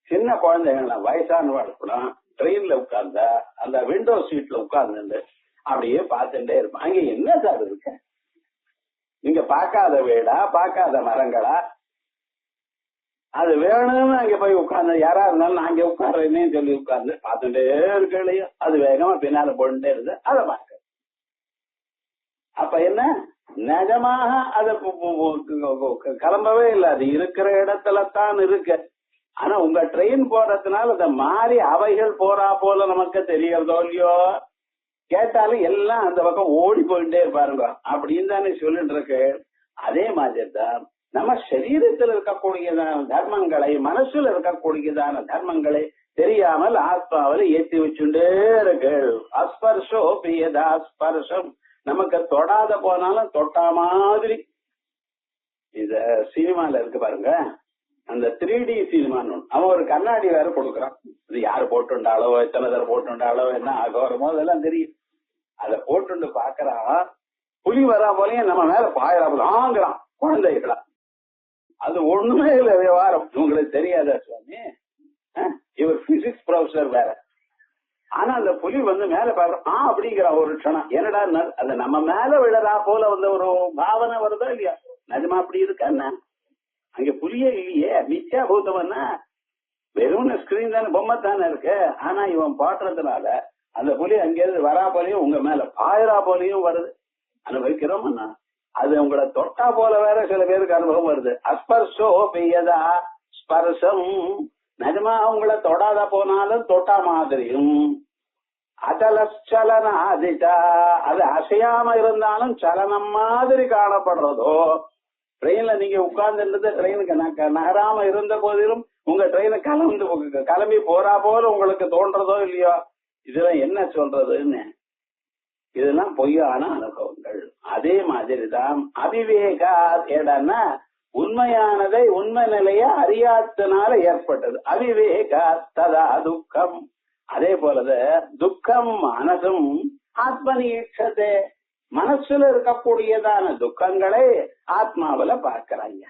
சின்ன குழந்தைகள்லாம் வயசானவாழ்லாம் ட்ரெயின்ல உட்கார்ந்தா அந்த விண்டோ சீட்ல உட்கார்ந்து அப்படியே பார்த்துட்டே இருப்போம். அங்க என்ன சார் இருக்கு, நீங்க பார்க்காத வீடா பார்க்காத மரங்களா, அது வேணும்னு அங்க போய் உட்கார்ந்து யாரா இருந்தாலும் நான் அங்க உட்கார்றேன்னு சொல்லி உட்கார்ந்து பார்த்துட்டே இருக்க இல்லையோ, அது வேகமா பின்னால போட்டுட்டே இருந்து அதை பார்க்க. அப்ப என்ன நிஜமாக அது கிளம்பவே இல்லை, அது இருக்கிற இடத்துல தான் இருக்கு. ஆனா உங்க ட்ரெயின் போறதுனால அதை மாறி அவைகள் போறா போல நமக்கு தெரியறதோ இல்லையோ, கேட்டாலும் எல்லாம் அந்த பக்கம் ஓடி போயிட்டே இருப்பாருங்க அப்படின்னு தானே சொல்லிட்டு இருக்கு. அதே மாதிரி தான் நம்ம சரீரத்தில் இருக்கக்கூடியதான தர்மங்களை, மனசுல இருக்கக்கூடியதான தர்மங்களை தெரியாமல் ஆத்மாவில ஏற்றி வச்சுட்டே இருக்கு. அஸ்பர்ஷோ பியதா ஸ்பர்ஷம், நமக்கு தொடாத போனாலும் தொட்டா மாதிரி. இத சினிமால இருக்கு பாருங்க, அந்த 3D சினிமான்னு அவன் ஒரு கண்ணாடி வேற கொடுக்குறான். இது யாரு போட்டுண்டாலோ, எத்தனை தடவை போட்டுண்டாலோ, என்ன ஆகோரமோ அதெல்லாம் தெரியும். அதை போட்டு பாக்குறான், புலி வரா போலயும் நம்ம மேல பாயறா போலாங்கிறான் குழந்தைகளா. அது ஒண்ணுமே இல்லை விவகாரம், உங்களுக்கு தெரியாத சுவாமி. இவர் பிசிக்ஸ் ப்ரொஃபசர் வேற, ஆனா அந்த புலி மேல பாக்குறான் அப்படிங்கிற ஒரு க்ஷணம். என்னடா அது நம்ம மேல விழறா போல ஒரு பாவனை வருதா இல்லையா? நிஜமா அப்படி இருக்கா? அங்க புலியே இல்லையே, மிச்சா பூத்தவன்னா வெறும் ஸ்கிரீன் தானே, பொம்மை தானே இருக்கு. ஆனா இவன் பாடுறதுனால அந்த புலி அங்கிருந்து வரா போலையும் உங்க மேல பாயரா போலையும் வருது. அனுபவிக்கிறோம்னா அது உங்களை தொட்டா போல வேற சில பேருக்கு அனுபவம் வருது. அஸ்பர்ஷோ பெய்யதா ஸ்பர்ஷம், நிஜமா உங்களை தொடாத போனாலும் தொட்டா மாதிரியும். அச்சலச்சலன அதிட்டா, அது அசையாம இருந்தாலும் சலனம் மாதிரி காணப்படுறதோ. ட்ரெயின்ல நீங்க உட்கார்ந்து ட்ரெயினுக்கு நகராம இருந்த போதிலும் உங்க ட்ரெயினை கிளம்பி போறா போல உங்களுக்கு தோன்றதோ இல்லையோ, இதுல என்ன சொல்றதுன்னு, இதெல்லாம் பொய்யான அனுபவங்கள். அதே மாதிரிதான் அவிவேகா ஏடான்னா உண்மையானதை உண்மை நிலைய அறியாதனால ஏற்பட்டது. அவிவேகா ததா துக்கம். அதே போலத துக்கம் மனசும் ஆத்மனீட்சதே, மனசுல இருக்கக்கூடியதான துக்கங்களை ஆத்மாவில பார்க்கிறாங்க.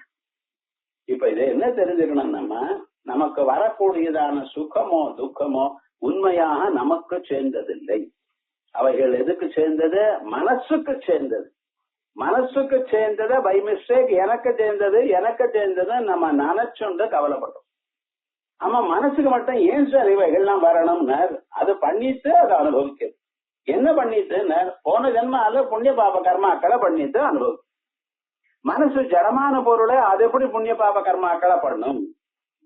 இப்ப இதை என்ன தெரிஞ்சுக்கணும், நமக்கு வரக்கூடியதான சுகமோ துக்கமோ உண்மையாக நமக்கு சேர்ந்ததில்லை. அவைகள் எதுக்கு சேர்ந்தது? மனசுக்கு சேர்ந்தது. மனசுக்கு சேர்ந்தது பை மிஸ்டேக் எனக்கு சேர்ந்தது நம்ம நினைச்சுண்டு கவலைப்பட்டோம். ஆமா, மனசுக்கு மட்டும் ஏன் சார் இவைகள்லாம் வரணும்னு அது பண்ணிட்டு அதை அனுபவிக்கிறது. என்ன பண்ணிட்டு போன ஜென்மால புண்ணிய பாப கர்மாக்களை பண்ணிட்டு அனுபவிக்கும். மனசு ஜடமான பொருளை அது எப்படி புண்ணிய பாப கர்மாக்களை பண்ணும்?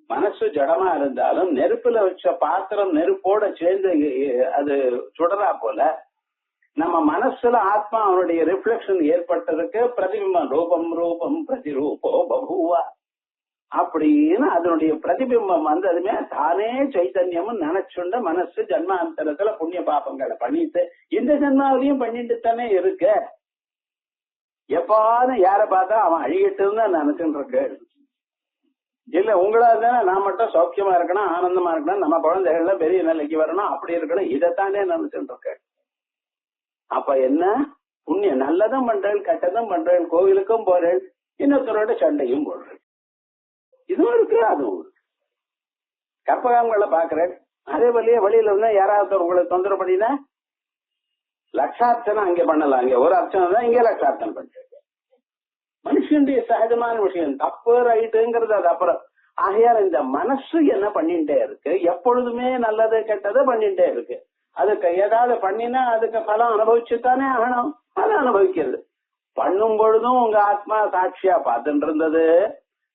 மனசு ஜடமா இருந்தாலும் நெருப்புல வச்ச பாத்திரம் நெருப்போட சேர்ந்து அது சுடரா போல நம்ம மனசுல ஆத்மா அவனுடைய ரிஃப்ளெக்ஷன் ஏற்பட்டதுக்கு பிரதிபிம்பம் ரூபம் ரூபம் பிரதிரூபோ பபுவா அப்படின்னு அதனுடைய பிரதிபிம்பம் வந்ததுமே தானே சைத்தன்யமும் நினைச்சுண்ட மனசு ஜன்மாந்தரத்துல புண்ணிய பாபங்களை பண்ணிட்டு இந்த ஜன்மாவிலையும் பண்ணிட்டு தானே இருக்க. எப்பாவது யார பார்த்தா அவன் அழியட்டுன்னு தான் நினைச்சுட்டு இருக்கு. இல்ல உங்களா தானே நான் மட்டும் சௌக்கியமா இருக்கணும், ஆனந்தமா இருக்கணும், நம்ம குழந்தைகள்ல பெரிய நிலைக்கு வரணும், அப்படி இருக்கணும், இதைத்தானே நினைச்சுட்டு இருக்க. அப்ப என்ன புண்ணியம்? நல்லதும் பண்றேன், கெட்டதும் பண்றேன், கோவிலுக்கும் போறேன், இன்னொருத்தரோட சண்டையும் போடுறேன். இதுவும் இருக்கு அதுவும் இருக்கு. கற்பகாமங்களை பாக்குறேன், அதே வழியே வெளியில இருந்தா யாராவது உங்களை தொந்தரவு பண்ணினா லட்சார்த்தனை அங்க பண்ணலாம், அங்க ஒரு அர்ச்சனை தான், இங்க லட்சார்த்தனை பண்ணிருக்க. மனுஷனுடைய சகஜமான விஷயம், தப்பு ரைட்டுங்கிறது அது அப்புறம். ஆகையால் இந்த மனசு என்ன பண்ணிட்டே இருக்கு, எப்பொழுதுமே நல்லது கெட்டது பண்ணிட்டே இருக்கு. அதுக்கு ஏதாவது பண்ணினா அதுக்கு பலம் அனுபவிச்சுத்தானே ஆகணும். அதை அனுபவிக்கிறது. பண்ணும் பொழுதும் உங்க ஆத்மா சாட்சியா பார்த்துட்டு இருந்தது,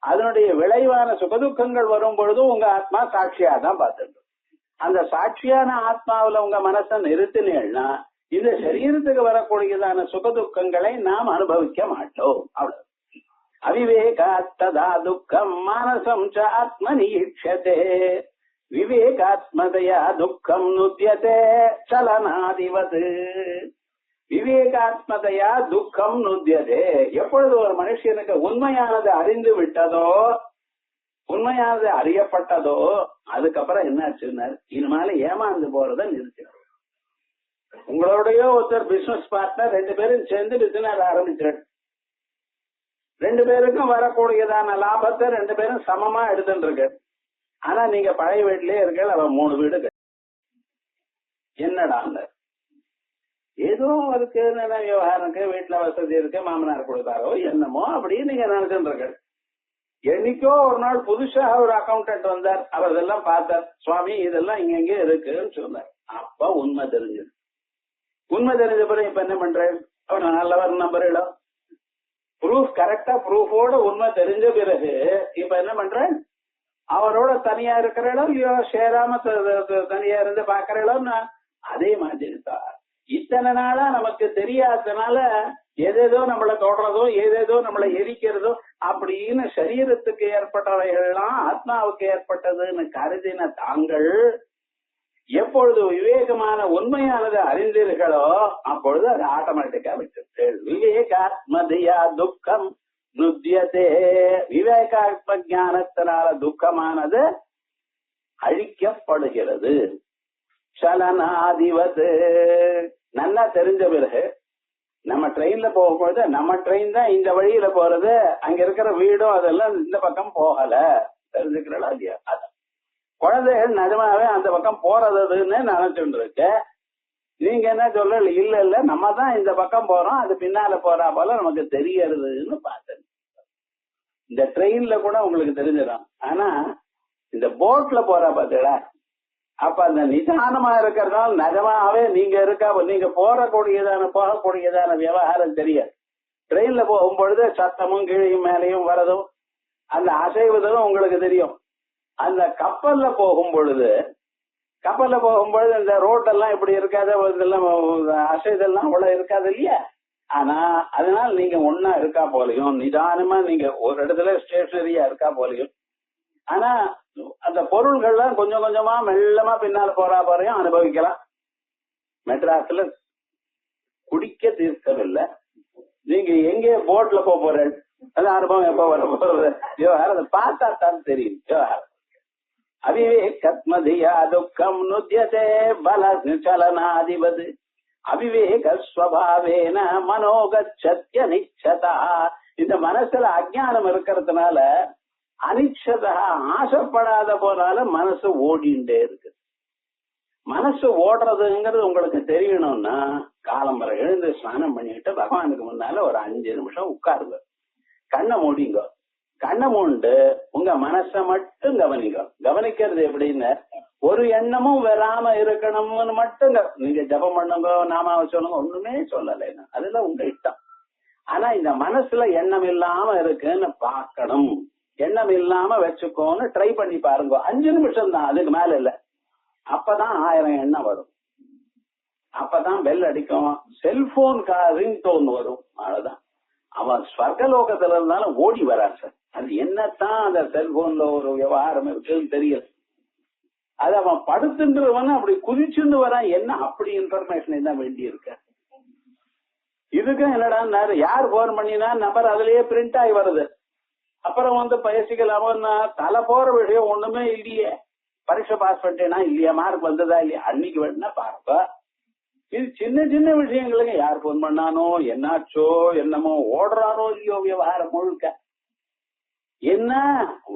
அதனுடைய விளைவான சுகதுக்கங்கள் வரும் பொழுதும் உங்க ஆத்மா சாட்சியா தான் பார்த்துட்டு. அந்த சாட்சியான ஆத்மாவில உங்க மனசை நிறுத்தினேன்னா இந்த சரீரத்துக்கு வரக்கூடியதான சுகதுக்கங்களை நாம் அனுபவிக்க மாட்டோம். அவ்வளவு. அவிவேகாத்ததா துக்கம் மானசம் ச ஆத்மனீட்சதே விவேகாத்மதையா துக்கம் நுத்யதே சலனாதிவது. விவேகாத்மதையா துக்கம் நுத்யதே. எப்பொழுது ஒரு மனுஷனுக்கு உண்மையானது அறிந்து விட்டதோ, உண்மையானது அறியப்பட்டதோ, அதுக்கப்புறம் என்னாச்சுன்னா இனிமேல ஏமாந்து போறத நிறுத்திடும். உங்களோடய ஒருத்தர் பிசினஸ் பார்ட்னர், 2 பேரும் சேர்ந்து பிசினஸ் ஆரம்பிச்சிரு. 2 பேருக்கும் வரக்கூடியதான லாபத்தை 2 பேரும் சமமா எடுத்துட்டு இருக்கு. ஆனா நீங்க பழைய வீட்லயே இருக்க, அவன் 3 வீடு. என்னடா ஏதோ இருக்கு, விவகாரம் இருக்கு, வீட்டுல வசதி இருக்கு, மாமனார் கொடுத்தாரோ என்னமோ அப்படின்னு நீங்க நினைச்சுட்டு இருக்க. என்னைக்கோ ஒரு நாள் புதுசா ஒரு அக்கௌண்டன்ட் வந்தார். அவர் இதெல்லாம் பார்த்தார். சுவாமி இதெல்லாம் இங்க இருக்குன்னு சொன்னார். அப்ப உண்மை தெரிஞ்சது. உண்மை தெரிஞ்ச பிறகு இப்ப என்ன பண்றேன், அவர் நல்லவர் நம்பரிடம் ப்ரூஃப் கரெக்டா ப்ரூஃபோட உண்மை தெரிஞ்ச பிறகு இப்ப என்ன பண்றேன், அவரோட தனியா இருக்கிற இடம் இல்லையோ, சேராம தனியா இருந்து பாக்குற இடம் அதே மாதிரி தான். இத்தனை நாளா நமக்கு தெரியாதனால ஏதேதோ நம்மளை தொடறதோ ஏதேதோ நம்மளை எரிக்கிறதோ அப்படின்னு சரீரத்துக்கு ஏற்பட்டவைகள்லாம் ஆத்மாவுக்கு ஏற்பட்டதுன்னு கருதின தாங்கள் எப்பொழுது விவேகமான உண்மையானது அறிந்தீர்களோ அப்பொழுது அது ஆட்டோமேட்டிக்கா விட்டு. விவேகாத்மதியா துக்கம் நுத்யதே. விவேகாத்ம ஞானத்தினால துக்கமானது அழிக்கப்படுகிறது. சலனாதிவது. நல்லா தெரிஞ்ச பிறகு நம்ம ட்ரெயின்ல போகும்பொழுது நம்ம ட்ரெயின் தான் இந்த வழியில போறது, அங்க இருக்கிற வீடும் அதெல்லாம் இந்த பக்கம் போகல, தெரிஞ்சுக்கிறா இல்லையா? அதான் குழந்தைகள் நிஜமாவே அந்த பக்கம் போறதுன்னு நினைச்சுட்டு இருக்க. நீங்க என்ன சொல்ல, இல்ல இல்ல நம்ம தான் இந்த பக்கம் போறோம், அது பின்னால போறா போல நமக்கு தெரியறதுன்னு பார்த்தேன். இந்த ட்ரெயின்ல கூட உங்களுக்கு தெரிஞ்சிடும். ஆனா இந்த போட்ல போறா பார்த்தீங்களா, அப்ப அந்த நிதானமா இருக்கிறதால நிஜமாவே நீங்க போகக்கூடியதான விவகாரம் தெரியாது. ட்ரெயின்ல போகும்பொழுது சத்தமும் கீழையும் மேலையும் வரதும் அந்த அசைவுதலும் உங்களுக்கு தெரியும். அந்த கப்பல்ல போகும் பொழுது இந்த ரோட்டெல்லாம் இப்படி இருக்காது, இதெல்லாம் அசைதெல்லாம் அவ்வளவு இருக்காது இல்லையா? ஆனா அதனால நீங்க ஒன்னா இருக்கா போலையும், நிதானமா நீங்க ஒரு இடத்துல ஸ்டேஷனரியா இருக்கா போலையும், ஆனா அந்த பொருள்கள்லாம் கொஞ்சம் கொஞ்சமா மெல்லமா பின்னால் போறையும் அனுபவிக்கலாம். மெட்ராஸ்ல குடிக்க தீர்க்கவில்லை, நீங்க எங்கே போட்ல போற அது அனுபவம் எப்ப வர போறது அதை பார்த்தா தான் தெரியும். அவிவேகத்மதியா துக்கம் நுத்யதே பல சலனாதிபது. அவிவேக ஸ்வபாவேன மனோகச்சத்ய நிச்சதா. இந்த மனசுல அஜ்ஞானம் இருக்கிறதுனால அனிச்சதா ஆசைப்படாத போனால மனசு ஓடிண்டே இருக்கு. மனசு ஓடுறதுங்கிறது உங்களுக்கு தெரியணும்னா காலம்பரை எழுந்து ஸ்நானம் பண்ணிட்டு பகவானுக்கு முன்னால ஒரு 5 நிமிஷம் உட்காருங்க, கண்ணை மூடிங்க. கண்ணை மூண்டு உங்க மனசை மட்டும் கவனிங்க. கவனிக்கிறது எப்படின்னு, ஒரு எண்ணமும் வராம இருக்கணும்னு மட்டும் நீங்க ஜபம் பண்ணுங்க, நாமாவை சொல்லுங்க, ஒண்ணுமே சொல்லலை, அதெல்லாம் உங்க இஷ்டம். ஆனா இந்த மனசுல எண்ணம் இல்லாம இருக்குன்னு பார்க்கணும். எண்ணம் இல்லாம வச்சுக்கோன்னு ட்ரை பண்ணி பாருங்க. 5 நிமிஷம் தான், அதுக்கு மேல இல்ல. அப்பதான் 1000 எண்ணம் வரும். அப்பதான் பெல் அடிக்கும், செல்போன் ரிங் டோன் வரும். அவ்வளவுதான். அவன் ஸ்வர்கலோகத்துல இருந்தாலும் ஓடி வரான் சார். அது என்னத்தான் அந்த செல்போன்ல ஒரு விவகாரம் இருக்குன்னு தெரியல. அது அவன் படுத்துன்றவன அப்படி குதிச்சுன்னு வரான். என்ன அப்படி இன்ஃபர்மேஷன் என்ன வேண்டி இருக்க? இதுக்கும் என்னடா யார் போன் பண்ணினா நம்பர் அதுலயே பிரிண்ட் ஆகி வருது. அப்புறம் பேசிக்கலாமன்னா தலை போற விஷயம் ஒண்ணுமே இல்லையே. பரீட்சை பாஸ் பண்ணிட்டேனா இல்லையா, மார்க் வந்ததா இல்லையா, அன்னைக்கு வேணும்னா பார்ப்ப. இது சின்ன சின்ன விஷயங்களுக்கு யார் போன் பண்ணானோ, என்னாச்சோ என்னமோ, ஓடுறாரோ இல்லையோ விவகாரம் முழுக்க. என்ன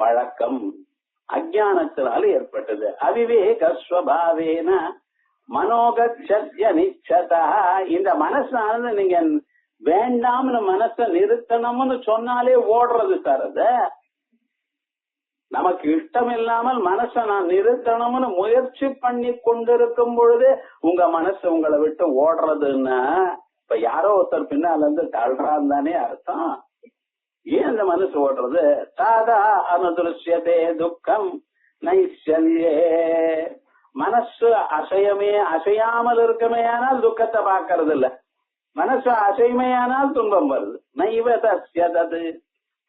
வழக்கம் அஜானத்தினால ஏற்பட்டது. அவிவேக ஸ்வபாவேன மனோகச்சத்ய நிச்சதா. இந்த மனசானது நீங்க வேண்டாம்னு மனசை நிறுத்தணும்னு சொன்னாலே ஓடுறது சார். அது நமக்கு இஷ்டம் இல்லாமல் மனசை நான் நிறுத்தணும்னு முயற்சி பண்ணி கொண்டிருக்கும் பொழுது உங்க மனசு உங்களை விட்டு ஓடுறதுன்னா இப்ப யாரோ ஒருத்தர் பின்னால இருந்து தள்ளுறான்னு தானே அர்த்தம். ஏன் அந்த மனசு ஓடுறது? சாதா அனுதிருஷ்யதே துக்கம் நைச்சல்யே. மனசு அசையாமல் இருக்குமே ஆனால் துக்கத்தை பார்க்கறது இல்ல. மனசு அசைமையானால் துன்பம் வருது. நைவ தஸ்யதது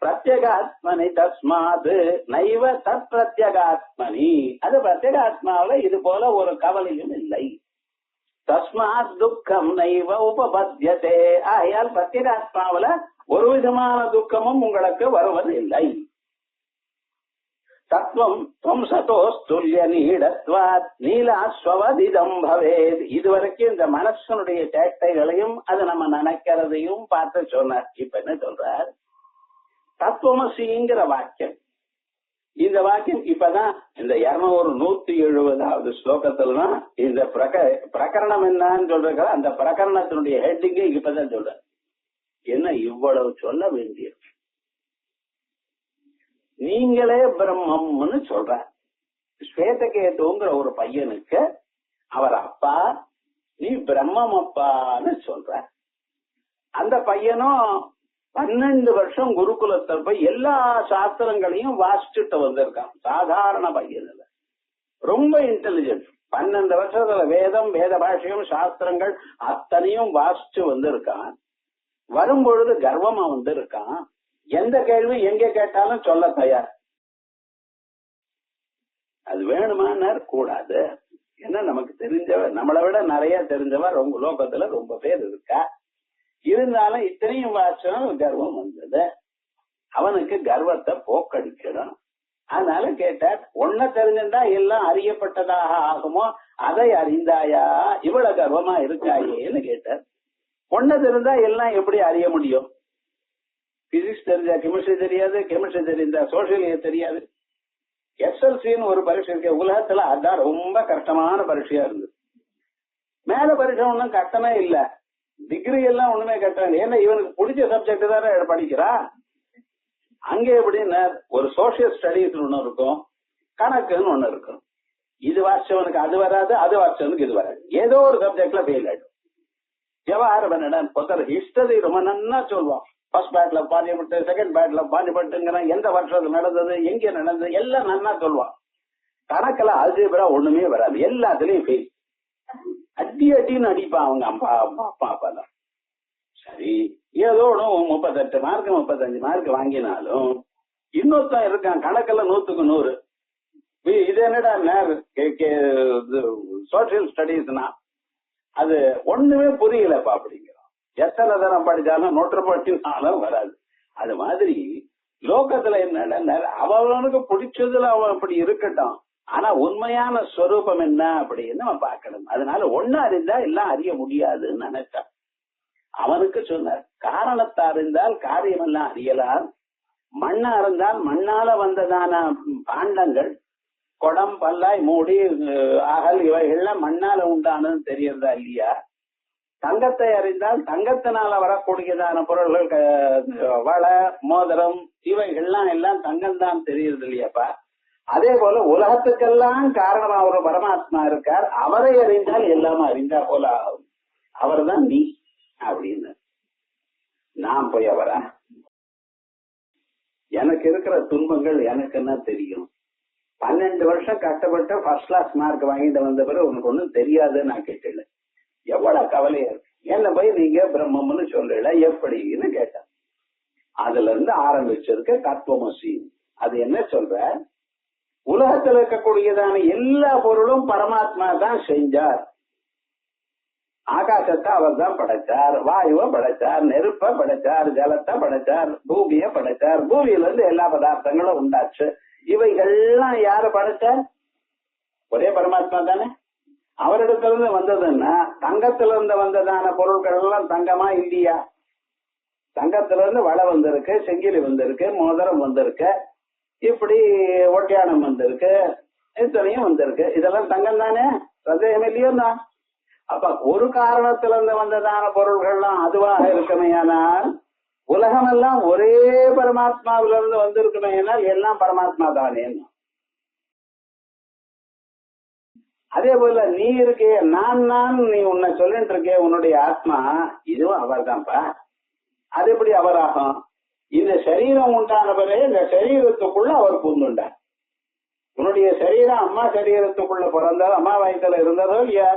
பிரத்யகாத்மனி தஸ்மாத் நைவ தத் பிரத்யகாத்மனி. அது பிரத்யகாத்மாவில இது போல ஒரு கவலையும் இல்லை. தஸ்மாத் துக்கம் நைவ உபபத்யதே. ஆகையால் பிரத்யகாத்மாவில ஒரு விதமான துக்கமும் உங்களுக்கு வருவதில்லை. தத்துவம் துவம் சதோஸ்துல்ய நீடத்வாத் நீலாஸ்வவதிதம் பவேத். இதுவரைக்கும் இந்த மனசனுடைய சேட்டைகளையும் அது நம்ம நினைக்கிறதையும் பார்த்து சொன்னார். இப்ப என்ன சொல்றார்? தத்துவமசிங்கிற வாக்கியம். இந்த வாக்கியம் இப்பதான் இந்த 170வது ஸ்லோகத்துலதான் இந்த பிரகரணம் என்னன்னு சொல்ற அந்த பிரகரணத்தினுடைய ஹெட்டிங்க இப்பதான் சொல்ற. என்ன இவ்வளவு சொல்ல வேண்டியது? நீங்களே பிரம்மம்னு சொல்ற. ஸ்வேதகேதுங்கிற ஒரு பையனுக்கு அவர் அப்பா, நீ பிரம்மம் அப்பான்னு சொல்ற. அந்த பையனும் 12 வருஷம் குருகுலத்தை போய் எல்லா சாஸ்திரங்களையும் வாசிச்சுட்டு வந்திருக்கான். சாதாரண பையன் இல்ல, ரொம்ப இன்டெலிஜென்ட். 12 வருஷத்துல வேதம், வேத பாஷ்யம், சாஸ்திரங்கள் அத்தனையும் வாசிச்சு வந்திருக்கான். வரும்பொழுது கர்வமா வந்திருக்கான். எந்த கேள்வி எங்க கேட்டாலும் சொல்ல தயார். அது வேணுமானார் கூடாது. ஏன்னா நமக்கு தெரிஞ்சவர், நம்மளை விட நிறைய தெரிஞ்சவர் ரொம்ப லோகத்துல ரொம்ப பேர் இருக்கா. இருந்தாலும் இத்தனையும் வாசம் கர்வம் வந்தது. அவனுக்கு கர்வத்தை போக்கடிக்கணும். அதனால கேட்டார், ஒன்ன தெரிஞ்சிருந்தா எல்லாம் அறியப்பட்டதாக ஆகுமோ, அதை அறிந்தாயா? இவ்வளவு கர்வமா இருக்காயேன்னு கேட்டார். ஒன்ன தெரிந்தா எல்லாம் எப்படி அறிய முடியும்? பிசிக்ஸ் தெரிஞ்சா கெமிஸ்ட்ரி தெரியாது, கெமிஸ்ட்ரி தெரிஞ்சா சோசியல் தெரியாது. எஸ்எல்சின்னு ஒரு பரீட்சை இருக்கு உலகத்துல, அதான் ரொம்ப கஷ்டமான பரீட்சையா இருந்தது. மேல பரீட்சை ஒன்றும் கஷ்டமே இல்ல, டிகிரி எல்லாம் ஒண்ணுமே கஷ்டம். ஏன்னா இவனுக்கு பிடிச்ச சப்ஜெக்ட் தானே படிக்கிறா. அங்கே எப்படின்னு ஒரு சோசியல் ஸ்டடிஸ் ஒண்ணு இருக்கும், கணக்குன்னு ஒண்ணு இருக்கும். இது வாட்சவனுக்கு அது வராது, அது வாட்சவனுக்கு இது வராது. ஏதோ ஒரு சப்ஜெக்ட்ல ஃபெயில் ஆயிடும். விவகாரம் என்னடா, ஒருத்தர் ஹிஸ்டரி ரொம்ப நன்னா சொல்லுவான். ஃபர்ஸ்ட் பேட்ல பாண்டிபட்டு, செகண்ட் பேட்ல பாண்டிபட்டுங்கிற எந்த வருஷத்துல நடந்தது, எங்க நடந்தது எல்லாம் நன்னா சொல்லுவான். கணக்குல அல்ஜிப்ரா ஒண்ணுமே வராது, எல்லாத்துலயும் ஃபெயில். அடி அடின்னு அடிப்பான் அவங்க அப்பா தான். சரி, ஏதோ 38 மார்க் 35 மார்க் வாங்கினாலும் இன்னொருத்தன் இருக்கான் கணக்குல 100க்கு 100. இது என்னடா சோசியல் ஸ்டடிஸ்னா அது ஒண்ணுமே புரியலப்பா அப்படிங்கிறோம். எத்தனை தரம் படிச்சாலும் நோட்டு படிச்சாலும் வராது. அது மாதிரி லோகத்துல என்னடா, அவனுக்கு பிடிச்சதுல அவன் அப்படி இருக்கட்டும், ஆனா உண்மையான ஸ்வரூபம் என்ன அப்படின்னு நம்ம பார்க்கணும். அதனால ஒண்ணு அறிந்தா எல்லாம் அறிய முடியாதுன்னு நினைச்சான். அவனுக்கு சொன்னார், காரணத்தை அறிந்தால் காரியம் எல்லாம் அறியலாம். மண்ணா இருந்தால் மண்ணால வந்ததான பாண்டங்கள், குடம், பல்லாய், மூடி, அகல் இவைகள்லாம் மண்ணால உண்டானது தெரியறதா இல்லையா? தங்கத்தை அறிந்தால் தங்கத்தினால வரக்கூடியதான பொருள்கள், வளை, மோதிரம் இவைகள்லாம் எல்லாம் தங்கம் தான் தெரியுது இல்லையாப்பா? அதே போல உலகத்துக்கெல்லாம் காரணமா ஒரு பரமாத்மா இருக்கார். அவரை அறிந்தால் எல்லாமே அறிந்தா போல ஆகும். அவர் தான் நீ அப்படின்னு. நான் போய் அவரா? எனக்கு இருக்கிற துன்பங்கள் எனக்கு என்ன தெரியும்? 12 வருஷம் கஷ்டப்பட்டு ஃபர்ஸ்ட் கிளாஸ் மார்க் வாங்கிட்டு வந்த பிறகு உனக்கு ஒண்ணும் தெரியாதுன்னு நான் கேட்டல. எவ்வளவு கவலையா இருக்கு. என்ன போய் நீங்க பிரம்மம்னு சொல்லல எப்படின்னு கேட்டேன். அதுல இருந்து ஆரம்பிச்சிருக்க தத்துவமசி. அது என்ன சொல்ற? உலகத்தில் இருக்கக்கூடியதான எல்லா பொருளும் பரமாத்மா தான் செஞ்சார். ஆகாசத்தை அவர் தான் படைச்சார், வாயுவை படைச்சார், நெருப்பை படைச்சார், ஜலத்தை படைச்சார், பூமியை படைச்சார். பூமியில இருந்து எல்லா பதார்த்தங்களும் உண்டாச்சு. இவைகள்லாம் யாரு படைச்சார்? ஒரே பரமாத்மா தானே. அவரிடத்திலிருந்து வந்ததுன்னா தங்கத்துல இருந்து வந்ததான பொருட்கள் எல்லாம் தங்கமா இல்லையா? தங்கத்துல இருந்து வளை வந்திருக்கு, செங்கிலி வந்திருக்கு, மோதிரம் வந்திருக்கு, இப்படி ஒட்டியானம் வந்திருக்கு, இத்தனையும் வந்திருக்கு. இதெல்லாம் தங்கம் தானே. சந்தேகம் இல்லையோன்னா? அப்ப ஒரு காரணத்திலிருந்து வந்ததான பொருள்கள்லாம் அதுவாக இருக்குமேயானால், உலகமெல்லாம் ஒரே பரமாத்மாவிலிருந்து வந்திருக்குமேயானால் எல்லாம் பரமாத்மா தானே. அதே போல நீ இருக்கே, நான் நீ உன்னை சொல்லிட்டு இருக்கே, உன்னுடைய ஆத்மா இதுவும் அவர் தான்ப்பா. அது எப்படி அவராகும்? இந்த சரீரம் உண்டான பிறகு இந்த சரீரத்துக்குள்ள அவர் பூந்துண்டார். உன்னுடைய சரீரம் அம்மா சரீரத்துக்குள்ள பிறந்ததோ, அம்மா வயசுல இருந்ததோ இல்லையா,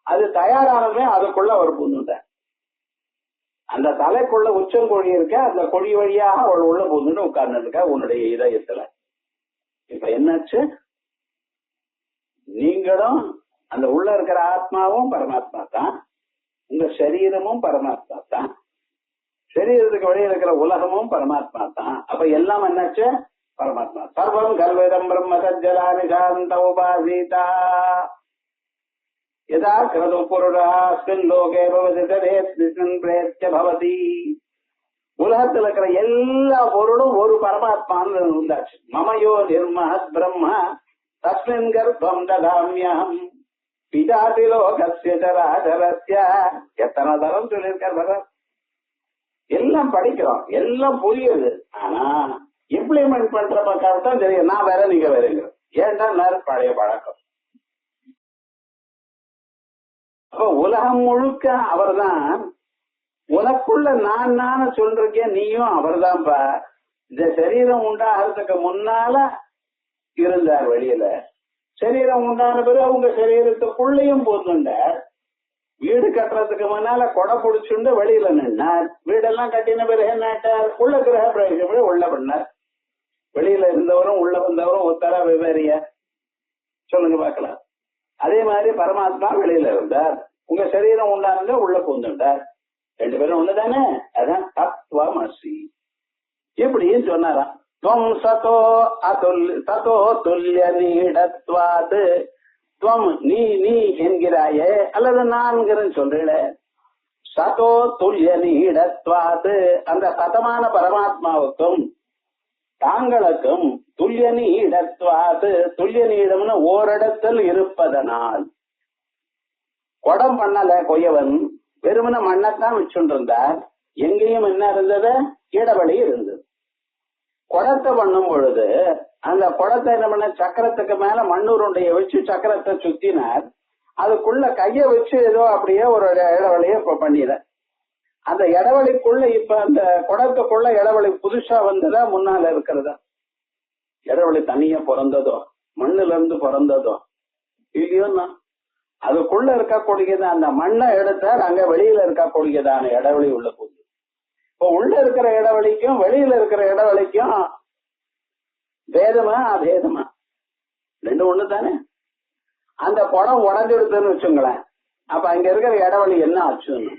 அது தயாரானதே அதுக்குள்ள அவர் பூந்துண்டார். அந்த தலைக்குள்ள உச்சங்கொழி இருக்க, அந்த கொடி வழியாக அவள் உள்ள பூந்துட்டு உட்கார்ந்து இருக்க உன்னுடைய இதயத்துல. இப்ப என்னாச்சு? நீங்களும் அந்த உள்ள இருக்கிற ஆத்மாவும் பரமாத்மா தான், உங்க சரீரமும் பரமாத்மா தான், சரீரத்துக்கு வெளியே இருக்கிற உலகமும் பரமாத்மா தான். அப்ப எல்லாம் என்னாச்சு? பரமாத்மா. சர்வம் கல்விதம் பிரம்ம சஜ்ஜலானி சாந்த உபாசீதா யதா கிருது புருஷாஸ்மின் லோகே பவதி ததேஸ்மின் பிரேத்ய பவதி. உலகத்துல இருக்கிற எல்லா பொருளும் ஒரு பரமாத்மான்னு உண்டாச்சு. மமயோ நிர்மஹத் பிரம்ம தஸ்மின் கர்ப்பம் ததாம்யம் பிதாதி லோகஸ்ய சராசரஸ்ய. எத்தனை தரம் சொல்லியிருக்கார் பகவான். எல்லாம் படிக்கிறோம், எல்லாம் புரியுது. ஆனா இம்ப்ளிமெண்ட் பண்ற பக்கம் தான் தெரியும். நான் வேற, நீங்க வேறங்க. ஏன்டா பழைய பழக்கம். அப்ப உலகம் முழுக்க அவர் தான். உனக்குள்ள நான் சொல்றேன், நீயும் அவர் தான்ப்பா. இந்த சரீரம் உண்டாகிறதுக்கு முன்னால இருந்தார் வெளியில, சரீரம் உண்டான பிறகு அவங்க சரீரத்துக்குள்ளேயும் போந்துண்டார். வீடு கட்டுறதுக்கு முன்னால கொடை பிடிச்சுண்டு வெளியில நின்னார். வீடெல்லாம் கட்டின பிறகு என்னாட்டார்? உள்ள கிரக பிரவேசம் உள்ள பண்ணார். வெளியில இருந்தவரும் உள்ள வந்தவரும் ஒத்தரா வெவ்வேறிய சொல்லுங்க பார்க்கலாம். அதே மாதிரி பரமாத்மா வெளியில இருந்தார், உங்க சரீரம் உண்டானது உள்ள பூந்துட்டார். ரெண்டு பேரும் ஒண்ணுதானே. அதான் தத்துவமசி. இப்படின்னு சொன்னாராம். துவம் சதோ ததோ துல்லிய நீடத்வாது. துவம் நீ என்கிறாயே, அல்லது நான்கிறன்னு சொல்றீல. சதோ துல்லிய நீடத்வாது, அந்த சதமான பரமாத்மாவுக்கும் தாங்களுக்கும் துல்லிய நீடத்வாது. துல்லிய நீடம்னு ஓரிடத்தில் இருப்பதனால். குடம் பண்ணல கொய்யவன், வெறுமன மண்ணத்தான் வச்சுட்டு இருந்தார். எங்கேயும் என்ன இருந்தது? இடவெளி இருந்தது. குடத்தை பண்ணும் பொழுது அந்த குடத்தை என்ன பண்ண, சக்கரத்துக்கு மேல மண்ணுருண்டைய வச்சு சக்கரத்தை சுத்தினார். அதுக்குள்ள கைய வச்சு ஏதோ அப்படியே ஒரு இடவெளிய இப்ப பண்ணிட. அந்த இடவெளிக்குள்ள இப்ப அந்த குடத்துக்குள்ள இடவெளி புதுசா வந்ததா முன்னால இருக்கிறதா? இடவெளி தனியா பிறந்ததோ, மண்ணுல இருந்து பிறந்ததோ இல்லையோன்னா? அதுக்குள்ள இருக்கக்கூடியது அந்த மண்ணை எடுத்தார், அங்க வெளியில இருக்கக்கூடியதான இடவெளி உள்ள போகுது. இப்போ உள்ள இருக்கிற இடவெளிக்கும் வெளியில இருக்கிற இடவெளிக்கும் பேதமா அபேதமா? ரெண்டு ஒண்ணு தானே. அந்த குடம் உடஞ்செடுத்துன்னு வச்சுங்களேன், அப்ப அங்க இருக்கிற இடவெளி என்ன ஆச்சுன்னு?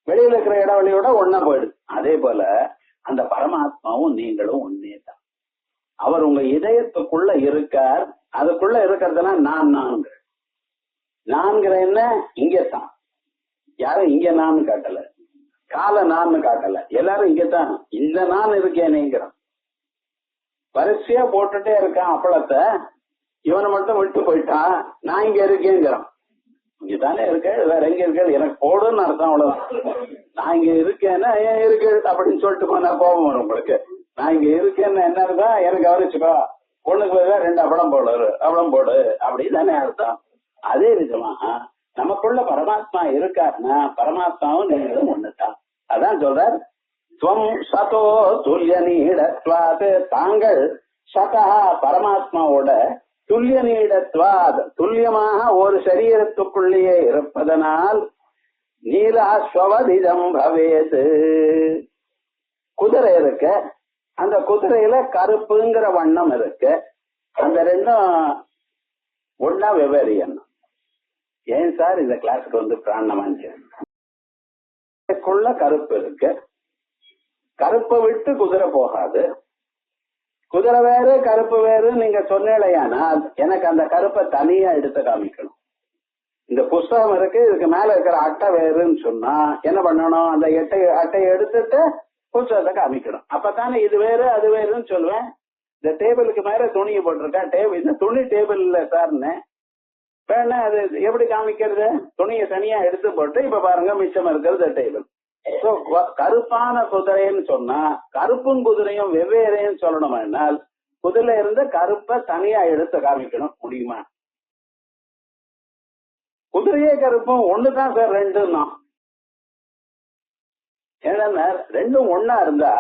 வெளியில இருக்கிற இடவெளியோட ஒன்னா போயிடுது. அதே போல அந்த பரமாத்மாவும் நீங்களும் ஒன்னே தான். அவர் உங்க இதயத்துக்குள்ள இருக்கார். அதுக்குள்ள இருக்கிறதுனா நான்கிற என்ன? இங்கத்தான். யாரும் இங்க நான் காட்டல, கால நான் காட்டல, எல்லாரும் இங்கத்தான். இந்த நான் இருக்கேனேங்கிறான். வரிசையா போட்டுட்டே இருக்கான் அப்பளத்தை. இவனை மட்டும் விட்டு போயிட்டான், நான் இங்க இருக்கேங்கிறான். இங்கதானே இருக்க, வேற எங்க இருக்க? எனக்கு போடுன்னு அர்த்தம், அவ்வளவுதான். நான் இங்க இருக்கேன்னா ஏன் இருக்கு அப்படின்னு சொல்லிட்டு போனா கோபம் வரும் உங்களுக்கு. நான் இங்க இருக்கேன்னு என்ன இருக்கா? எனக்கு கவனிச்சுக்கோ, பொண்ணுக்கு பதிலாக 2 அப்பளம் போடு அப்படின்னு தானே அர்த்தம். அதே விதமா நமக்குள்ள பரமாத்மா இருக்காருன்னா பரமாத்மாவும் நீங்களும் ஒண்ணுதான். அதான் சொல்றார், துவம் சதோ துல்லிய நீடத்வாது. தாங்கள் சதா பரமாத்மாவோட துல்லிய நீடத்வாத், துல்லியமாக ஒரு சரீரத்துக்குள்ளேயே இருப்பதனால் நீலாஸ்வதிதம் பவேது. குதிரை இருக்கு, அந்த குதிரையில கருப்புங்கிற வண்ணம் இருக்கு. அந்த ரெண்டும் ஒன்னா வெவ்வேறு எண்ணம். ஏன் சார் இந்த கிளாஸுக்கு வந்து பிராணமாச்சு? கருப்பு இருக்கு, கருப்பை விட்டு குதிரை போகாது. குதிரை வேறு கருப்பு வேறு நீங்க சொன்னீங்கன்னா எனக்கு அந்த கருப்பை தனியா எடுத்து காமிக்கணும். இந்த புஸ்தகம் இருக்கு, இதுக்கு மேல இருக்கிற அட்டை வேறுன்னு சொன்னா என்ன பண்ணணும்? அந்த அட்டையை எடுத்துட்டு புஸ்தகத்தை காமிக்கணும். அப்பதானே இது வேறு அது வேறுன்னு சொல்லுவேன். இந்த டேபிளுக்கு மேல துணியை போட்டிருக்கேன், இந்த துணி டேபிள் இல்ல சார்னு. வேணா அது எப்படி காமிக்கிறது? துணியை தனியா எடுத்து போட்டு இப்ப பாருங்க மிச்சம் இருக்கிறது டேபிள். கருப்பான குதிரைன்னு சொன்னா கருப்பும் குதிரையும் வெவ்வேறேன்னு சொல்லணும். என்னால் குதிரை இருந்து கருப்பை தனியா எடுத்து காமிக்கணும் முடியுமா? குதிரையே கருப்பும் ஒண்ணுதான் சார் ரெண்டுன்னா. ஏன்னா ரெண்டும் ஒன்னா இருந்தா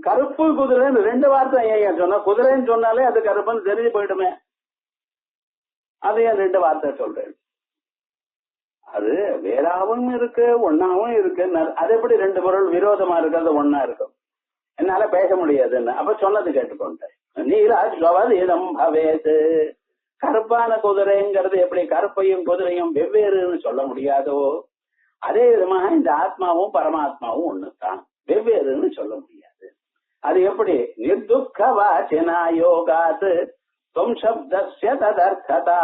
கருப்பு குதிரைன்னு ரெண்டு வார்த்தை ஏன் சொன்னா? குதிரைன்னு சொன்னாலே அது கருப்புன்னு தெரிஞ்சு போயிடுமே. அது ஏன் ரெண்டு வார்த்தை சொல்றேன்? அது வேறாவும் இருக்கு ஒன்னாவும் இருக்கு. அது எப்படி ரெண்டு பொருள் விரோதமா இருக்கிறது ஒன்னா இருக்கும்? என்னால பேச முடியாதுன்னு அப்ப சொன்னது கேட்டுக்கொண்டேன். நீராஜ்வதம் பவேது. கருப்பான குதிரைங்கிறது எப்படி கருப்பையும் குதிரையும் வெவ்வேறுன்னு சொல்ல முடியாதோ, அதே விதமா இந்த ஆத்மாவும் பரமாத்மாவும் ஒண்ணுதான், வெவ்வேறுன்னு சொல்ல முடியாது. அது எப்படி? நிர்துக்க வாசினா யோகாத் துவம் சப்தஸ்ய ததர்த்ததா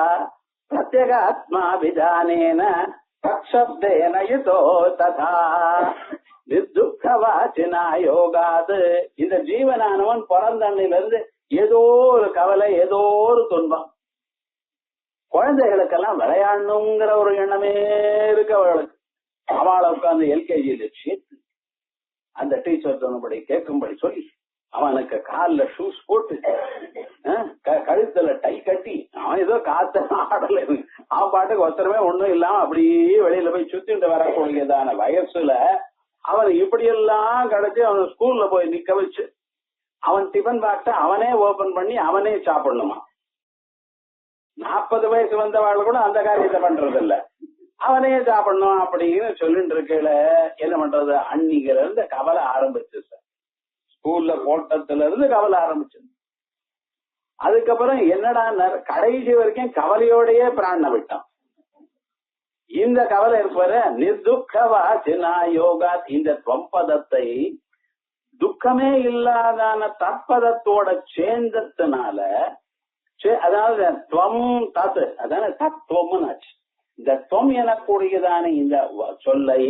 பிரத்யேகாத்மா விதானேன தத்சப்தேன யுதோ ததா. நிர்துக்க வாசினா யோகாத். இந்த ஜீவனானவன் பிறந்தண்ணிலிருந்து ஏதோ ஒரு கவலை, ஏதோ ஒரு துன்பம். குழந்தைகளுக்கெல்லாம் விளையாடணுங்கிற ஒரு எண்ணமே இருக்கு அவளுக்கு. அவளை உட்காந்து எல்கேஜியில சேர்த்து அந்த டீச்சர் சொன்னபடி கேட்கும்படி சொல்லி அவனுக்கு காலில் ஷூஸ் போட்டு கழுத்துல டை கட்டி அவன் ஏதோ காத்த ஆடல, அவன் பாட்டுக்கு ஒருத்தரமே ஒண்ணும் இல்லாம அப்படியே வெளியில போய் சுத்திட்டு வரக்கூடியதான வயசுல அவன் இப்படியெல்லாம் கிடைச்சி அவன் ஸ்கூல்ல போய் நிக்க வச்சு அவன் டிஃபன் பாக்ஸ அவனே ஓபன் பண்ணி அவனே சாப்பிடணுமா. 40 வயசு வந்தவாள் கூட அந்த காரியத்தை பண்றது இல்ல, அவனே சாப்பிடணும் அப்படின்னு சொல்லிட்டு இருக்கல. என்ன பண்றது? அன்னில இருந்து கவலை ஆரம்பிச்சு சார். ஸ்கூல்ல போட்டத்துல இருந்து கவலை ஆரம்பிச்சது. அதுக்கப்புறம் என்னடா கடைசி வரைக்கும் கவலையோடயே பிராண விட்டான். இந்த கவலை இருப்பவர நிர்துக்கவாசினா யோகா. இந்த துவம்பதத்தை துக்கமே இல்லாதான தற்பதத்தோட சேர்ந்ததுனால, அதாவது துவம் தத், அதான தத்துவம்னு ஆச்சு. இந்த துவம் எனக்கூடியதான இந்த சொல்லை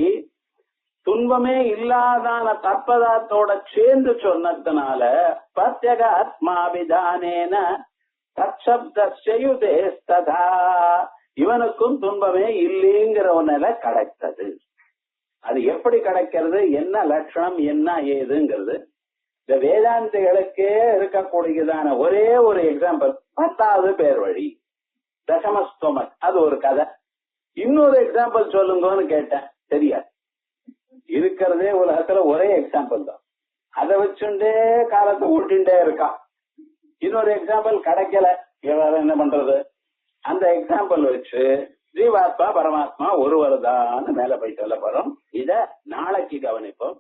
துன்பமே இல்லாதான தற்பதத்தோட சேர்ந்து சொன்னதுனால பிரத்யேக ஆத்மாவிதானேன தத்சப்தயுதேஸ்ததா இவனுக்கும் துன்பமே இல்லைங்கிற ஒரு நிலை கிடைத்தது. அது எப்படி கிடைக்கிறது, என்ன லட்சணம், என்ன ஏதுங்கிறது இந்த வேதாந்திகளுக்கே இருக்கக்கூடியதான ஒரே ஒரு எக்ஸாம்பிள் 10வது பேர் வழி தசமஸ்தோமக். அது ஒரு கதை. இன்னொரு எக்ஸாம்பிள் சொல்லுங்கன்னு கேட்டேன், தெரியாது. இருக்கிறதே உலகத்துல ஒரே எக்ஸாம்பிள் தான், அதை வச்சுட்டே காலத்தை ஓட்டின்ண்டே இருக்கான். இன்னொரு எக்ஸாம்பிள் கிடைக்கல, என்ன பண்றது? அந்த எக்ஸாம்பிள் வச்சு ஜீவாத்மா பரமாத்மா ஒருவர் தான் மேல போய் சொல்ல போறோம். இத நாளைக்கு கவனிப்போம்.